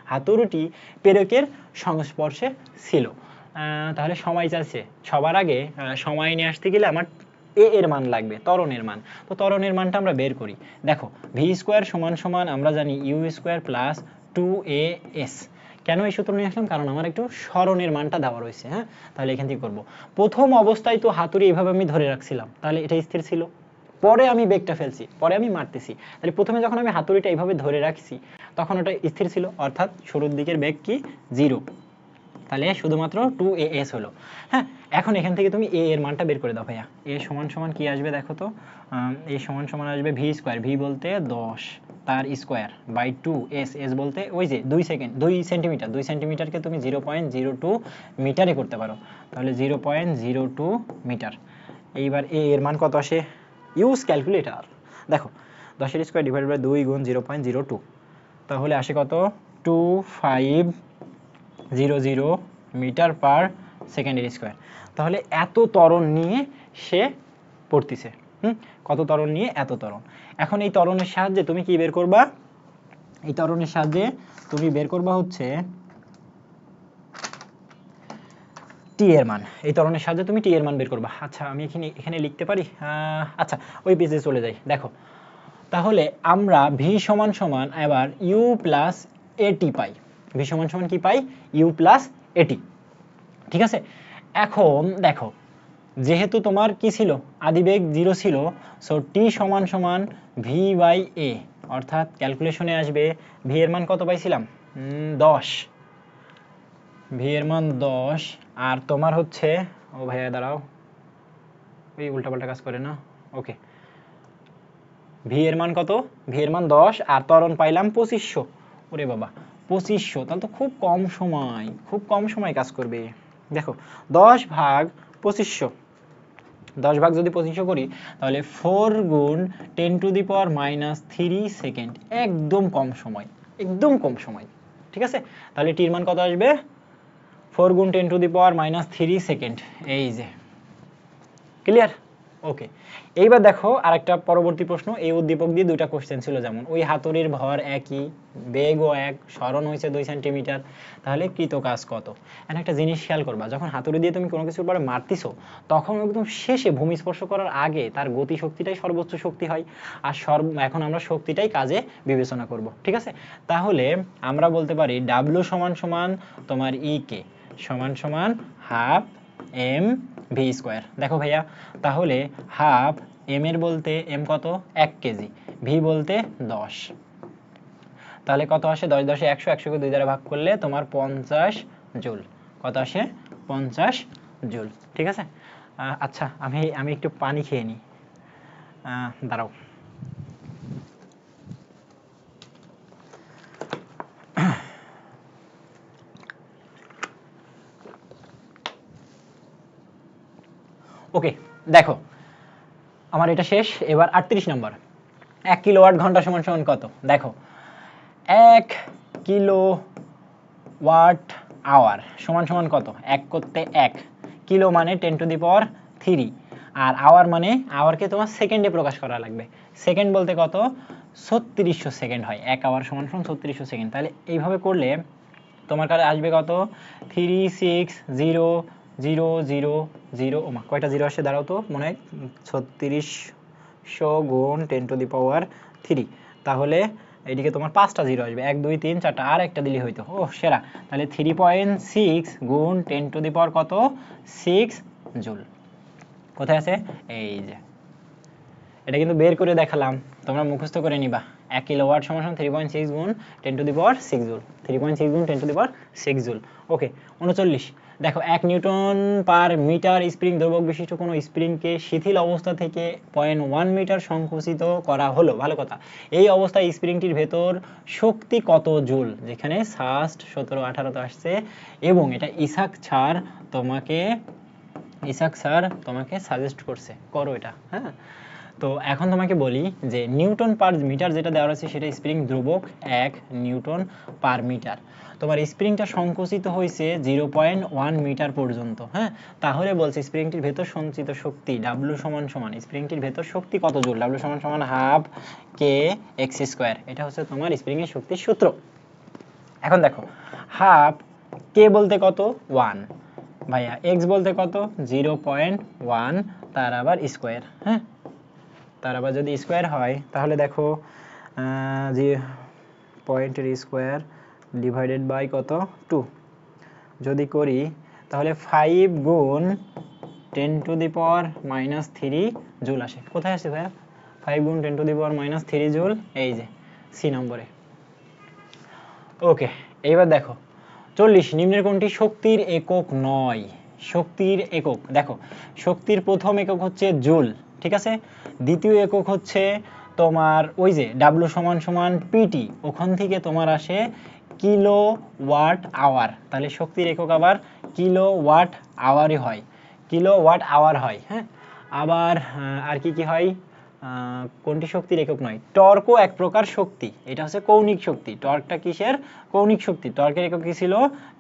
হাতুড়িটি পেরেকের সংস্পর্শে ছিল, তাহলে সময় চাইছে। সবার আগে সময় নিয়ে আসতে গেলে আমার এর মান লাগবে, ত্বরণের মান। তো ত্বরণের মানটা আমরা বের করি। দেখো ভি স্কোয়ার সমান সমান আমরা জানি ইউ স্কোয়ার প্লাস 2as। কেন এই সূত্র নিয়ে আসলাম, কারণ আমার একটু সরণের মানটা দেওয়া রয়েছে। হ্যাঁ, তাহলে এখান থেকে করবো। প্রথম অবস্থায় তো হাতুড়ি এইভাবে আমি ধরে রাখছিলাম, তাহলে এটা স্থির ছিল। পরে আমি বেগটা ফেলছি, পরে আমি মারতেছি, তাহলে প্রথমে যখন আমি হাতুড়িটা এইভাবে ধরে রাখছি তখন ওটা স্থির ছিল, অর্থাৎ শুরুর দিকের বেগ কি, 0। তাহলে শুধুমাত্র 2as হলো। হ্যাঁ, এখন এখান থেকে তুমি a এর মানটা বের করে দাও ভাইয়া। a সমান সমান কি আসবে দেখো তো, a সমান সমান আসবে ভি স্কোয়ার, ভি বলতে 10 তার স্কোয়ার বাই 2s, s বলতে ওই যে 2 সেন্টিমিটার, 2 সেন্টিমিটারকে তুমি 0.02 মিটারে করতে পারো, তাহলে 0.02 মিটার। এইবার a এর মান কত আসে, ইউজ ক্যালকুলেটর। দেখো 10 এর স্কোয়ার ডিভাইডেড বাই 2 গুণ 0.02, তাহলে আসে কত, 2500 মিটার পার সেকেন্ডের স্কোয়ার। তাহলে এত ত্বরণ নিয়ে সে পড়তেছে। কত ত্বরণ নিয়ে, এত ত্বরণ। এখন এই ত্বরণের সাহায্যে তুমি কি বের করবা, এই ত্বরণের সাহায্যে তুমি বের করবা হচ্ছে টি এর মান। এই ত্বরণের সাহায্যে তুমি টি এর মান বের করবা। আচ্ছা আমি এখানে লিখতে পারি, আচ্ছা ওই পেজে চলে যাই। দেখো তাহলে আমরা ভি সমান সমান এবার ইউ প্লাস এটি পাই। ভি সমান সমান কি পাই, ইউ প্লাস এটি, ঠিক আছে। এখন দেখো যেহেতু তোমার কি ছিল, আদিবেগ 0 ছিল, সো টি সমান সমান ভি বাই এ, অর্থাৎ ক্যালকুলেশনে আসবে ভি এর মান কত পাইছিলাম, 10, ভি এর মান 10, আর তোমার হচ্ছে, ও ভাইয়া দাঁড়াও, ওই উল্টাপাল্টা কাজ করে না, ওকে, ভি এর মান কত, ভি এর মান 10, আর ত্বরণ পাইলাম 2500। ওরে বাবা 2500, তাহলে তো খুব কম সময় কাজ করবে। দেখো 10 ভাগ 2500, 10 ভাগ যদি 2500 করি তাহলে 4 গুণ 10⁻³ সেকেন্ড, একদম কম সময়, ঠিক আছে। তাহলে টির মান কত আসবে, 4 গুণ 10⁻³ সেকেন্ড। এই যে ক্লিয়ার, ওকে। এইবার দেখো আরেকটা পরবর্তী প্রশ্ন, এই উদ্দীপক দিয়ে দুইটা কোশ্চেন ছিল, যেমন ওই হাতুড়ির ভর একই, বেগও এক, সরণ হয়েছে 2 সেন্টিমিটার, তাহলে কৃত কাজ কত। এখন একটা জিনিস খেয়াল করবা, যখন হাতুড়ি দিয়ে তুমি কোনো কিছুর পরে মারতিছো তখন একদম শেষে ভূমি স্পর্শ করার আগে তার গতি শক্তিটাই সর্বোচ্চ শক্তি হয়, আর এখন আমরা শক্তিটাই কাজে বিবেচনা করব, ঠিক আছে। তাহলে আমরা বলতে পারি ডাব্লিউ সমান সমান তোমার ই কে সমান সমান হাফ এম ভি স্কোয়ার। দেখো ভাইয়া তাহলে হাফ এম এর বলতে এম কত, 1 কেজি, ভি বলতে 10, তাহলে কত আসে, 10 10 100, 100 কে 2 দ্বারা ভাগ করলে তোমার 50 জুল, কত আসে, 50 জুল, ঠিক আছে। আচ্ছা আমি একটু পানি খেয়ে নিই, দাঁড়াও। ওকে, দেখো আমার এটা শেষ, এবার 38 নম্বর। 1 কিলোওয়াট ঘন্টা সমান সমান কত, দেখো 1 কিলোওয়াট আওয়ার সমান সমান কত, 1 করতে 1, কিলো মানে 10⁻³ আর আওয়ার মানে, আওয়ারকে তোমার সেকেন্ডে প্রকাশ করা লাগবে, সেকেন্ড বলতে কত, 3600 সেকেন্ড হয়, 1 আওয়ার সমান সমান 3600 সেকেন্ড। তাহলে এইভাবে করলে তোমার কাছে আসবে কত, 36000, ওমা কয়টা জিরো আসে দাঁড়াও তো, মনে হয় 3600 গুণ 10⁻³ তাহলে এইদিকে তোমার 5টা জিরো আসবে, 1 2 3 4টা, আর একটা দিলে হইতো। ও সেরা। তাহলে 3.6 গুণ 10 টু দি পাওয়ার কত, 6 জুল। কোথায় আছে, এই যে। এটা কিন্তু বের করে দেখালাম, তোমরা মুখস্থ করে নিবা। 1 কিলোওয়াট সমান 3.6 গুণ 10 টু দি পাওয়ার 6 জুল, 3.6 গুণ 10 টু দি পাওয়ার 6 জুল। ওকে, 39 দেখো, 1 নিউটন পার মিটার স্প্রিং দ্রবক বিশিষ্ট কোনো স্প্রিংকে শিথিল অবস্থা থেকে 0.1 মিটার সংকুচিত করা হলো। ভালো কথা। এই অবস্থায় স্প্রিংটির ভেতর শক্তি কত জুল, যেখানে ফার্স্ট 17 18 আসছে, এবং এটা ইসাক স্যার তোমাকে সাজেস্ট করছে, করো এটা। হ্যাঁ, তো এখন তোমাকে বলি যে নিউটন পার মিটার যেটা দেওয়া আছে সেটা স্প্রিং ধ্রুবক 1 নিউটন পার মিটার। তোমার স্প্রিংটা সংকুচিত হয়েছে 0.1 মিটার পর্যন্ত। হ্যাঁ, তাহলে বলছে স্প্রিংটির ভেতর সঞ্চিত শক্তি W সমান সমান, স্প্রিংটির ভেতর শক্তি কত জুল, W সমান সমান হাফ কে এক্স স্কোয়ার। এটা হচ্ছে তোমার স্প্রিং এর শক্তির সূত্র। এখন দেখো, হাফ কে বলতে কত 1 ভাইয়া, এক্স বলতে কত 0.1, তার আবার স্কোয়ার। হ্যাঁ, তার আবার যদি স্কোয়ার হয় তাহলে দেখো যে পয়েন্টের স্কোয়ার ডিভাইডেড বাই কত 2 যদি করি তাহলে 5 গুণ 10 টু দি পাওয়ার -3 জুল আসে। কোথায় আসে ভাইয়া, 5 গুণ 10 টু দি পাওয়ার -3 জুল, এই যে সি নম্বরে। ওকে, এইবার দেখো 40 নিম্নের কোনটি শক্তির একক নয়। শক্তির একক দেখো, শক্তির প্রথম একক হচ্ছে জুল, ঠিক আছে। দ্বিতীয় একক হচ্ছে তোমার ওই যে ডাব্লু সমান সমান পিটি, ওখান থেকে তোমার আসে কিলো ওয়াট আওয়ার, তাহলে শক্তির একক আবার কিলো ওয়াট আওয়ারই হয়, কিলো ওয়াট আওয়ার হয়। হ্যাঁ, আবার আর কি কি হয়, কোনটি শক্তির একক নয়, টর্কও এক প্রকার শক্তি, এটা হচ্ছে কৌণিক শক্তি। টর্কটা কিসের, কৌণিক শক্তি, টর্কের একক কি ছিল,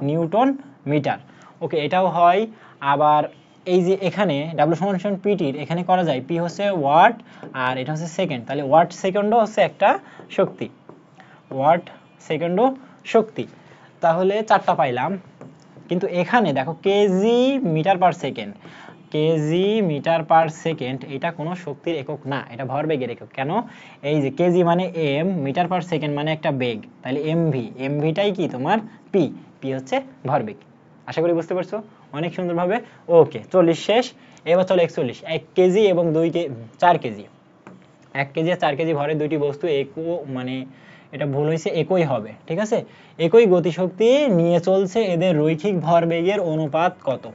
নিউটন মিটার। ওকে, এটাও হয়। আবার এই যে এখানে ডাব্লিউ সমান সমান পিটির এখানে করা যায়, পি হচ্ছে ওয়াট আর এটা হচ্ছে সেকেন্ড, তাহলে ওয়াট সেকেন্ডও হচ্ছে একটা শক্তি, ওয়াট সেকেন্ডও শক্তি। তাহলে 4টা পাইলাম। কিন্তু এখানে দেখো KG metre per second, KG metre per second এটা কোনো শক্তির একক না, এটা ভরবেগের একক। কেন, এই যে কেজি মানে এম, মিটার পার সেকেন্ড মানে একটা বেগ, তাহলে এমভি, এমভিটাই কি তোমার পি, পি হচ্ছে ভরবেগ। আশা করি বুঝতে পারছো অনেক সুন্দরভাবে। ওকে, 40 শেষ। এবার চলো 41, 1 কেজি এবং 4 কেজি, 1 কেজি আর 4 কেজি ভরে দুইটি বস্তু মানে এটা ভুল হয়েছে, একই হবে, ঠিক আছে। একই গতিশক্তি নিয়ে চলছে, এদের রৈখিক ভরবেগের অনুপাত কত।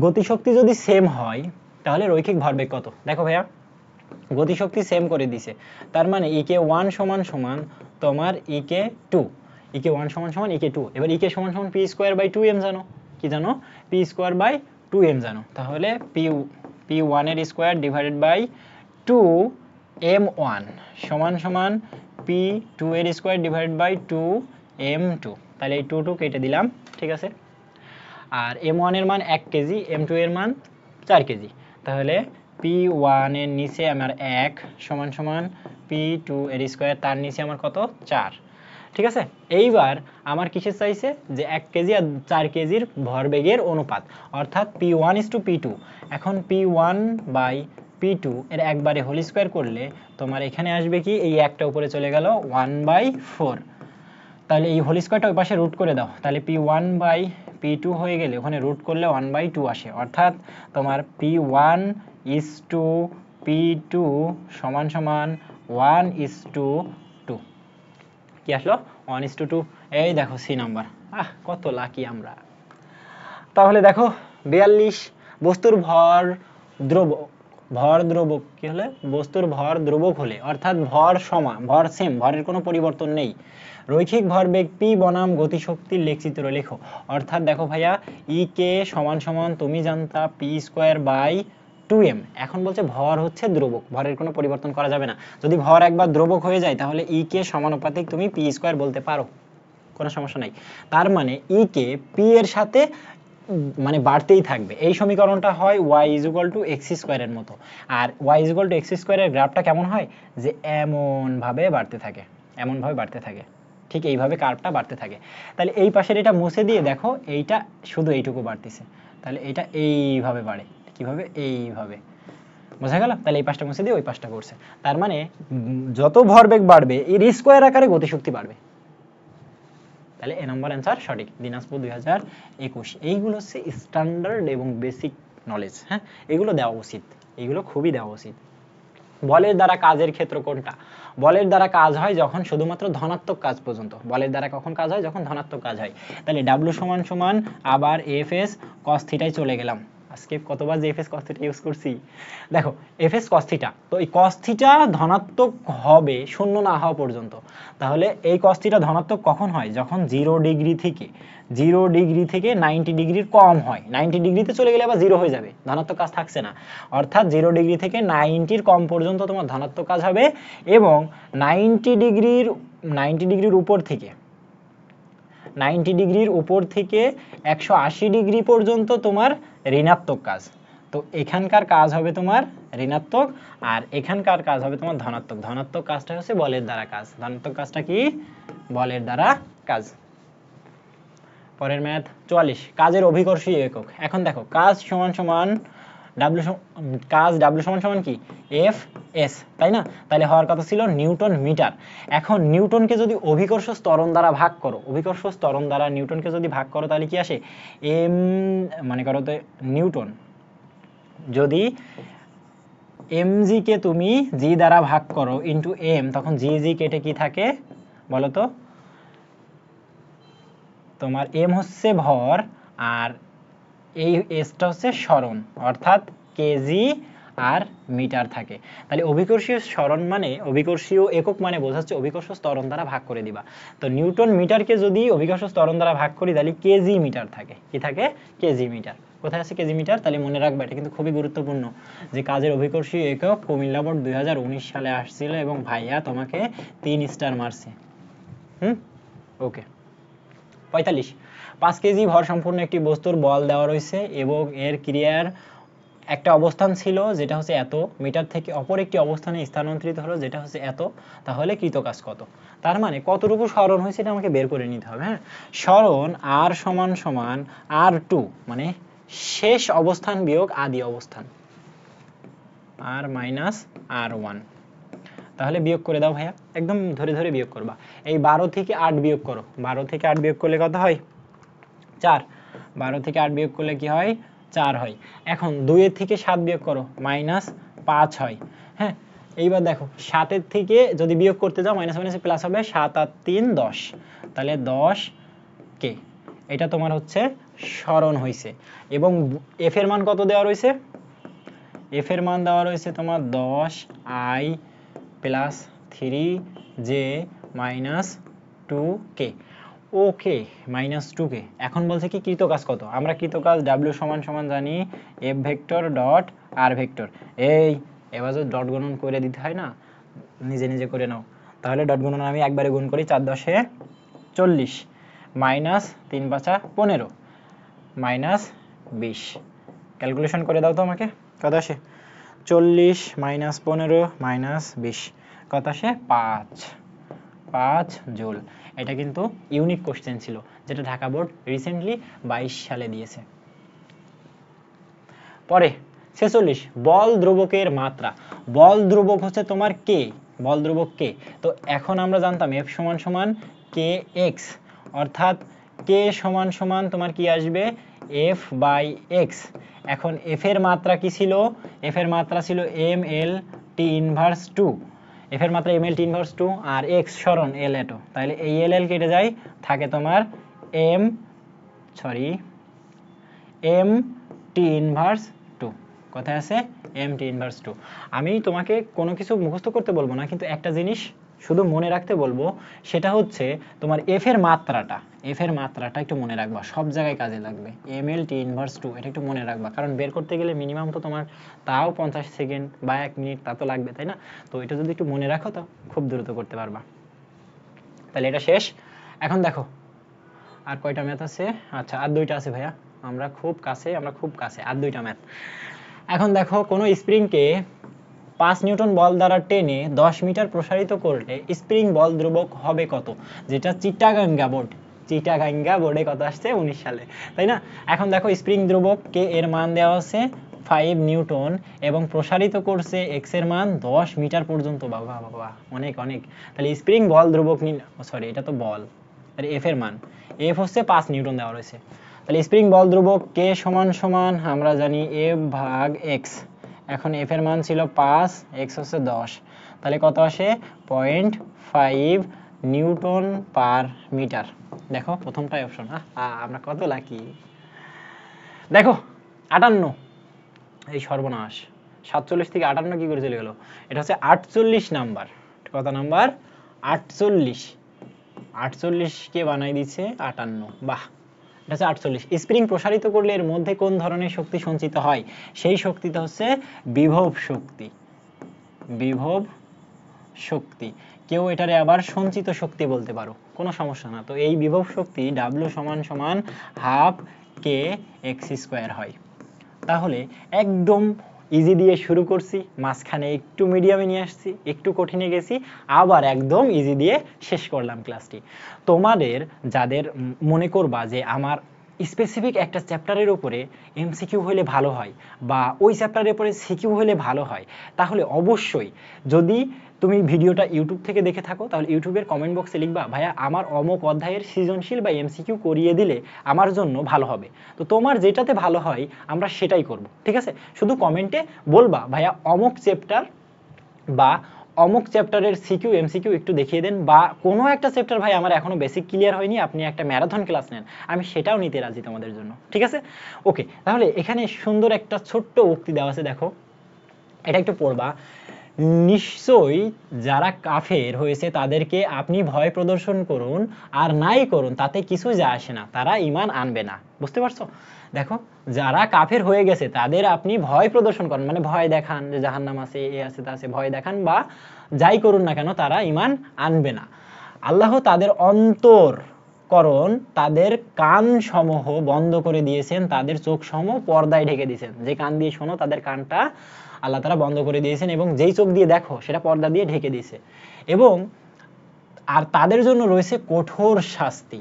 গতিশক্তি যদি সেম হয় তাহলে রৈখিক ভরবেগ কত। দেখো ভাইয়া, গতিশক্তি সেম করে দিছে, তার মানে ইকে 1 সমান সমান তোমার ইকে 2, ইকে 1 সমান সমান ইকে 2। এবার ইকে সমান সমান পি স্কোয়ার বাই 2m জানো, কি জানো, পি স্কোয়ার বাই 2m জানো, তাহলে পি 1 এর স্কোয়ার ডিভাইডেড বাই 2m1 সমান সমান পি 2 এর স্কোয়ার ডিভাইডেড বাই 2m2, তাহলে এই 2 কেটে দিলাম, ঠিক আছে। আর m1 এর মান 1 কেজি, m2 এর মান 4 কেজি, তাহলে p1 এর নিচে আমার 1 সমান সমান p2 এর স্কোয়ার, তার নিচে আমার কত 4, ঠিক আছে। এইবার আমার কিসের চাইছে, যে 1 কেজি আর 4 কেজির ভরবেগের অনুপাত, অর্থাৎ p1:p2। এখন p1 বাই p2 এর একবারে হোল স্কোয়ার করলে তোমার এখানে আসবে কি, এই একটা উপরে চলে গেল 1/4, তাহলে এই হোল স্কোয়ারটা ওই পাশে রুট করে দাও, তাহলে p1 বাই p2 হয়ে গেলে ওখানে রুট করলে 1/2 আসে, অর্থাৎ তোমার p1:p2 সমান সমান 1:2। কি আসলো, 1:2। এই দেখো সি নাম্বার। কত লাকি আমরা। তাহলে দেখো 42, বস্তুর ভর দ্রবক কি হলে, বস্তুর ভর দ্রবক হলে, অর্থাৎ ভর সমান, ভর সেম, ভরের কোনো পরিবর্তন নেই, রৈখিক ভরবেগ পি বনাম গতিশক্তির লেখচিত্র লেখো। অর্থাৎ দেখো ভাইয়া, ই কে সমান সমান তুমি জানতা পি স্কোয়ার বাই 2m, এখন বলছে ভর হচ্ছে দ্রবক, ভরের কোনো পরিবর্তন করা যাবে না। যদি ভর একবার দ্রবক হয়ে যায় তাহলে ই কে সমানুপাতিক তুমি পি স্কোয়ার বলতে পারো, কোনো সমস্যা নাই। তার মানে ই কে পি এর সাথে মানে বাড়তেই থাকবে। এই সমীকরণটা হয় y = x স্কোয়ারের মতো, আর y = x স্কোয়ারের গ্রাফটা কেমন হয়, যে এমন ভাবে বাড়তে থাকে, এমন ভাবে বাড়তে থাকে, ঠিক এইভাবে কার্ভটা বাড়তে থাকে। তাহলে এই পাশের এটা মুছে দিয়ে দেখো, এইটা শুধু এইটুকু বাড়তেছে, তাহলে এটা এইভাবে বাড়ে, কিভাবে, এইভাবে। বোঝা গেল? তাহলে এই পাশটা মুছে দিয়ে ওই পাশটা করছে, তার মানে যত ভরবেগ বাড়বে এর স্কোয়ার আকারে গতিশক্তি বাড়বে। তাহলে এ নম্বর অ্যান্সার সঠিক। দিনাজপুর 2021। এইগুলো হচ্ছে স্ট্যান্ডার্ড এবং বেসিক নলেজ। হ্যাঁ, এগুলো দেওয়া উচিত, এগুলো খুবই দেওয়া উচিত। বলের দ্বারা কাজের ক্ষেত্র কোনটা? বলের দ্বারা কাজ হয় যখন শুধুমাত্র ধনাত্মক কাজ পর্যন্ত। বলের দ্বারা কখন কাজ হয়? যখন ধনাত্মক কাজ হয়। তাহলে ডাব্লু সমান সমান আবার এফ এস কস থিটায় চলে গেলাম। আজকে কতবার যে F S cos theta use করছি দেখো, এফ এস কস থিটা, তো এই কস থিটা ধনাত্মক হবে শূন্য না হওয়া পর্যন্ত। তাহলে এই কস থিটা ধনাত্মক কখন হয়? যখন 0 ডিগ্রি থেকে 90 ডিগ্রির কম হয়। 90 ডিগ্রিতে চলে গেলে আবার 0 হয়ে যাবে, ধনাত্মক কাজ থাকছে না। অর্থাৎ 0 ডিগ্রি থেকে 90-র কম পর্যন্ত তোমার ধনাত্মক কাজ হবে, এবং 90 ডিগ্রির উপর থেকে 180 ডিগ্রি পর্যন্ত তোমার ঋণাত্মক কাজ। তো এখানকার কাজ হবে তোমার ঋণাত্মক, আর এখানকার কাজ হবে তোমার ধনাত্মক। ধনাত্মক কাজটা হচ্ছে বলের দ্বারা কাজ। ধনাত্মক কাজটা কি? বলের দ্বারা কাজ। পরের ম্যাথ 44, কাজের অভিকর্ষীয় একক। এখন দেখো, কাজ সমান সমান ডাব্লিউ সমান সমান কি? এফ এস, তাই না? তাহলে হওয়ার কথা ছিল নিউটন মিটার। এখন নিউটনকে যদি অভিকর্ষ ত্বরণ দ্বারা ভাগ করো, অভিকর্ষ ত্বরণ দ্বারা নিউটনকে যদি ভাগ করো, তাহলে কি আসে? এম, মনে করো তো নিউটন, যদি এমজি কে তুমি জি দ্বারা ভাগ করো ইন্টু এম, তখন জি জি কেটে কি থাকে বলো তো? তোমার এম হচ্ছে ভর, আর এই এসটা হচ্ছে সরণ, অর্থাৎ কেজি আর মিটার থাকে। তাহলে অভিকর্ষীয় সরণ মানে, অভিকর্ষীয় একক মানে বোঝাচ্ছে অভিকর্ষ ত্বরণ দ্বারা ভাগ করে দিবা। তো নিউটন মিটারকে যদি অভিকর্ষ ত্বরণ দ্বারা ভাগ করি, তাহলে কেজি মিটার থাকে। কি থাকে? KG metre. কোথায় আছে কেজি মিটার? তাহলে মনে রাখবে, এটা কিন্তু খুবই গুরুত্বপূর্ণ, যে কাজের অভিকর্ষীয় একক কুমিল্লা বোর্ড 2019 সালে আসছিল, এবং ভাইয়া তোমাকে 3 স্টার মারছে। ওকে। 45, 5 কেজি ভর সম্পূর্ণ একটি বস্তুর বল দেওয়া রয়েছে এবং এর ক্রিয়ার একটা অবস্থান ছিল যেটা হচ্ছে এত মিটার থেকে অপর একটি অবস্থানে স্থানান্তরিত হলো যেটা হচ্ছে এত, তাহলে কৃত কাজ কত? তার মানে কতটুকু সরণ হয়েছে এটা আমাকে বের করে নিতে হবে। হ্যাঁ, সরণ আর সমান সমান R2, মানে শেষ অবস্থান বিয়োগ আদি অবস্থান, আর মাইনাস R1। তাহলে বিয়োগ করে দাও ভাইয়া, একদম ধরে ধরে বিয়োগ করবা। এই 12 থেকে 8 বিয়োগ করো, 12 থেকে 8 বিয়োগ করলে কত হয়? 4। 12 থেকে 8 বিয়োগ করলে কি হয়? 4 হয়। এখন 2 এর থেকে 7 বিয়োগ করো, মাইনাস 5 হয়। হ্যাঁ, এইবার দেখো 7 এর থেকে যদি বিয়োগ করতে যাও, মাইনাস মাইনাসে প্লাস হবে, 7 আর 3 10, তাহলে 10 কে। এটা তোমার হচ্ছে সরণ হইছে। এবং এফ এর মান কত দেওয়া রয়েছে? এফ এর মান দেওয়া রয়েছে তোমার 10 i plus 3j minus 2k। Okay, minus 2k। এখন বলছে কি কৃত কাজ কত? আমরা কৃত কাজ ডাব্লিউ সমান সমান জানি এফ ভেক্টর ডট আর ভেক্টর। এবার যদি ডট গুণন করে দিতে হয় না, নিজে নিজে করে নাও। তাহলে ডট গুণন আমি একবারে গুণ করি, 4 10 40 মাইনাস 3 5 15 মাইনাস 20। ক্যালকুলেশন করে দাও তো আমাকে, কত আসে? 40 মাইনাস 15 মাইনাস 20, কত আসে? 5 জুল। এটা কিন্তু ইউনিক কোশ্চেন ছিল, যেটা ঢাকা বোর্ড রিসেন্টলি 22 সালে দিয়েছে। পরে 46, বল ধ্রুবকের মাত্রা। বল ধ্রুবক হচ্ছে তোমার কে, বল ধ্রুবক কে। তো এখন আমরা জানতাম এফ সমান সমান কে এক্স, অর্থাৎ কে সমান সমান তোমার কি আসবে? F by X. এখন এফ এর মাত্রা কি ছিল? এফ এর মাত্রা ছিল M L T inverse 2। F এর মাত্রা এম এল টি ইনভার্স 2, আর এক্স সরণ এল এটো, তাহলে এই এল এল কেটে যায়, থাকে তোমার এম টি ইনভার্স 2। কোথায় আছে? M T inverse 2। আমি তোমাকে কোনো কিছু মুখস্থ করতে বলবো না, কিন্তু একটা জিনিস শুধু মনে রাখতে বলবো, সেটা হচ্ছে তোমার এফ এর মাত্রাটা একটু মনে রাখবা, সব জায়গায় কাজে লাগবে। এম এল টি ইনভার্স 2 এটা একটু মনে রাখবা, কারণ বের করতে গেলে মিনিমাম তো তোমার তাও 50 সেকেন্ড বা 1 মিনিট তা তো লাগবে, তাই না? তো এটা যদি একটু মনে রাখো তো খুব দ্রুত করতে পারবা। তাহলে এটা শেষ। এখন দেখো আর কয়টা ম্যাথ আছে? আচ্ছা, আর 2টা আছে ভাইয়া, আমরা খুব কাছে, আর 2টা ম্যাথ। এখন দেখো, কোনো স্প্রিংকে 5 নিউটন বল দ্বারা টেনে 10 মিটার প্রসারিত করলে স্প্রিং বল ধ্রুবক হবে কত? যেটা চিটাগাঙ্গা বোর্ডে কত আসছে? 19 সালে, তাই না? এখন দেখো স্প্রিং ধ্রুবক কে এর মান দেওয়া আছে নিউটন এবং প্রসারিত করছে এক্স এর মান 10 মিটার পর্যন্ত। বাবা বাবা, অনেক অনেক। তাহলে স্প্রিং বল ধ্রুবক সরি, এটা তো বল, তাহলে এফ এর মান, এফ হচ্ছে 5 নিউটন দেওয়া রয়েছে। তাহলে স্প্রিং বল ধ্রুবক কে সমান সমান আমরা জানি এফ ভাগ এক্স। এখন এফ এর মান ছিল 5, এক্স হচ্ছে 10, তাহলে কত আসে 0.5 নিউটন পার মিটার। দেখো প্রথমটাই অপশন। আমরা কত লাকি। দেখো 58, এই সর্বনাশ, 47 থেকে 58 কি করে চলে গেল? এটা হচ্ছে 48 নাম্বার। কত নাম্বার? 48। 48 কে বানাই দিচ্ছে 58। বাহ, এটা হচ্ছে 48। স্প্রিং প্রসারিত করলে এর মধ্যে কোন ধরনের শক্তি সঞ্চিত হয়? সেই শক্তিটা হচ্ছে বিভব শক্তি। বিভব শক্তি, কেউ এটারে আবার সঞ্চিত শক্তি বলতে পারো, কোনো সমস্যা না। তো এই বিভব শক্তি W সমান সমান হাফ কে এক্স স্কোয়ার হয়। তাহলে একদম ইজি দিয়ে শুরু করছি, মাঝখানে একটু মিডিয়ামে নিয়ে আসছি, একটু কঠিনে গেছি, আবার একদম ইজি দিয়ে শেষ করলাম ক্লাসটি। তোমাদের যাদের মনে করবা যে আমার স্পেসিফিক একটা চ্যাপ্টারের উপরে এমসিকিউ হলে ভালো হয় বা ওই চ্যাপ্টারের উপরে সিকিউ হলে ভালো হয়, তাহলে অবশ্যই যদি তুমি ভিডিওটা ইউটিউব থেকে দেখে থাকো তাহলে ইউটিউবের কমেন্ট বক্সে লিখবা ভাইয়া আমার অমুক অধ্যায়ের সৃজনশীল বা এমসিকিউ করিয়ে দিলে আমার জন্য ভালো হবে। তো তোমার যেটাতে ভালো হয় আমরা সেটাই করব, ঠিক আছে? শুধু কমেন্টে বলবা ভাইয়া অমুক চ্যাপ্টার বা অমুক চ্যাপ্টারের সিকিউ এমসিকিউ একটু দেখিয়ে দেন, বা কোনো একটা চ্যাপ্টার ভাই আমার এখনো বেসিক ক্লিয়ার হয়নি, আপনি একটা ম্যারাথন ক্লাস নেন, আমি সেটাও নিতে রাজি তোমাদের জন্য, ঠিক আছে? ওকে, তাহলে এখানে সুন্দর একটা ছোট্ট উক্তি দেওয়া আছে, দেখো এটা একটু পড়বা। নিশ্চয়ই যারা কাফের হয়েছে তাদেরকে আপনি ভয় প্রদর্শন করুন আর নাই করুন, তাতে কিছু যায় আসে না, তারা ঈমান আনবে না। বুঝতে পারছো? দেখো, যারা কাফের হয়ে গেছে তাদের আপনি ভয় প্রদর্শন করেন, মানে ভয় দেখান যে জাহান্নাম আছে, এ আছে তা আছে, ভয় দেখান বা যাই করুন না কেন তারা ঈমান আনবে না। আল্লাহ তাদের অন্তরকরণ, তাদের কান সমূহ বন্ধ করে দিয়েছেন, তাদের চোখ সমূহ পর্দায় ঢেকে দিয়েছেন। যে কান দিয়ে শোনো তাদের কানটা আল্লাহ তাআলা বন্ধ করে দিয়েছেন, এবং যেই চোখ দিয়ে দেখো সেটা পর্দা দিয়ে ঢেকে দিয়েছে। এবং আর তাদের জন্য রয়েছে কঠোর শাস্তি।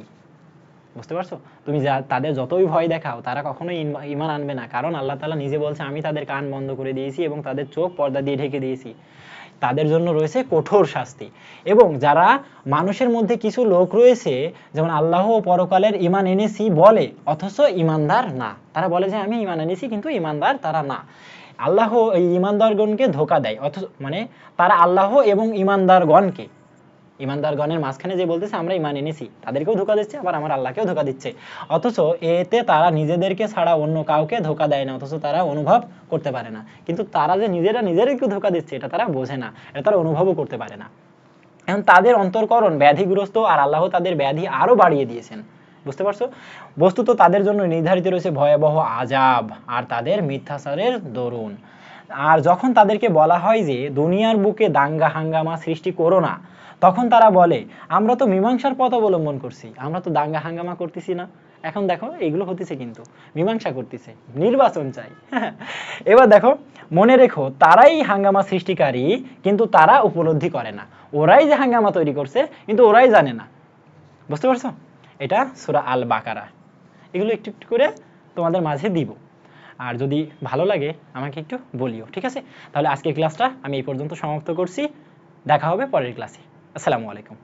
বুঝতে পারছো? তুমি তাদের যতই ভয় দেখাও তারা কখনোই ঈমান আনবে না, কারণ আল্লাহ তাআলা নিজে বলছে আমি তাদের কান বন্ধ করে দিয়েছি এবং তাদের চোখ পর্দা দিয়ে ঢেকে দিয়েছি। তাদের জন্য রয়েছে কঠোর শাস্তি। এবং যারা মানুষের মধ্যে কিছু লোক রয়েছে যেমন আল্লাহ ও পরকালের ঈমান এনেছি বলে অথচ ঈমানদার না, তারা বলে যে আমি ঈমান এনেছি কিন্তু ঈমানদার তারা না। আল্লাহ এই ঈমানদারগণকে ধোঁকা দেয়, অথচ মানে তারা আল্লাহ এবং ঈমানদারগণকে, ঈমানদারগণের মাঝখানে যে বলতেছে আমরা ঈমান এনেছি, তাদেরকেও ধোঁকা দিচ্ছে, আবার আমার আল্লাহকেও ধোঁকা দিচ্ছে। অথচ এতে তারা নিজেদেরকে ছাড়া অন্য কাউকে ধোঁকা দেয় না, অথচ তারা অনুভব করতে পারে না। কিন্তু তারা যে নিজেরা নিজেদেরকে ধোঁকা দিচ্ছে এটা তারা বোঝে না, এটা তারা অনুভবও করতে পারে না। এখন তাদের অন্তরকরণ ব্যাধিগ্রস্ত, আর আল্লাহ তাদের ব্যাধি আরো বাড়িয়ে দিয়েছেন। বুঝতে পারছো? বস্তুত তাদের জন্য নির্ধারিত রয়েছে ভয়াবহ আযাব আর তাদের মিথ্যাচারের দরুন। আর যখন তাদেরকে বলা হয় যে দুনিয়ার বুকে দাঙ্গা হাঙ্গামা সৃষ্টি করো না, তখন তারা বলে আমরা তো মীমাংসার পথ অবলম্বন করছি, আমরা তো দাঙ্গা হাঙ্গামা করতেছি না। এখন দেখো এগুলো হতেছে, কিন্তু মীমাংসা করতেছে, নির্বাচন চাই। এবার দেখো, মনে রেখো তারাই হাঙ্গামা সৃষ্টিকারী কিন্তু তারা উপলব্ধি করে না। ওরাই যে হাঙ্গামা তৈরি করছে কিন্তু ওরাই জানে না। বুঝতে পারছো? এটা সূরা আল বাকারা। এগুলো একটু একটু করে তোমাদের মাঝে দিব, আর যদি ভালো লাগে আমাকে একটু বলিও, ঠিক আছে? তাহলে আজকের ক্লাসটা আমি এই পর্যন্ত সমাপ্ত করছি, দেখা হবে পরের ক্লাসে। আসসালামু আলাইকুম।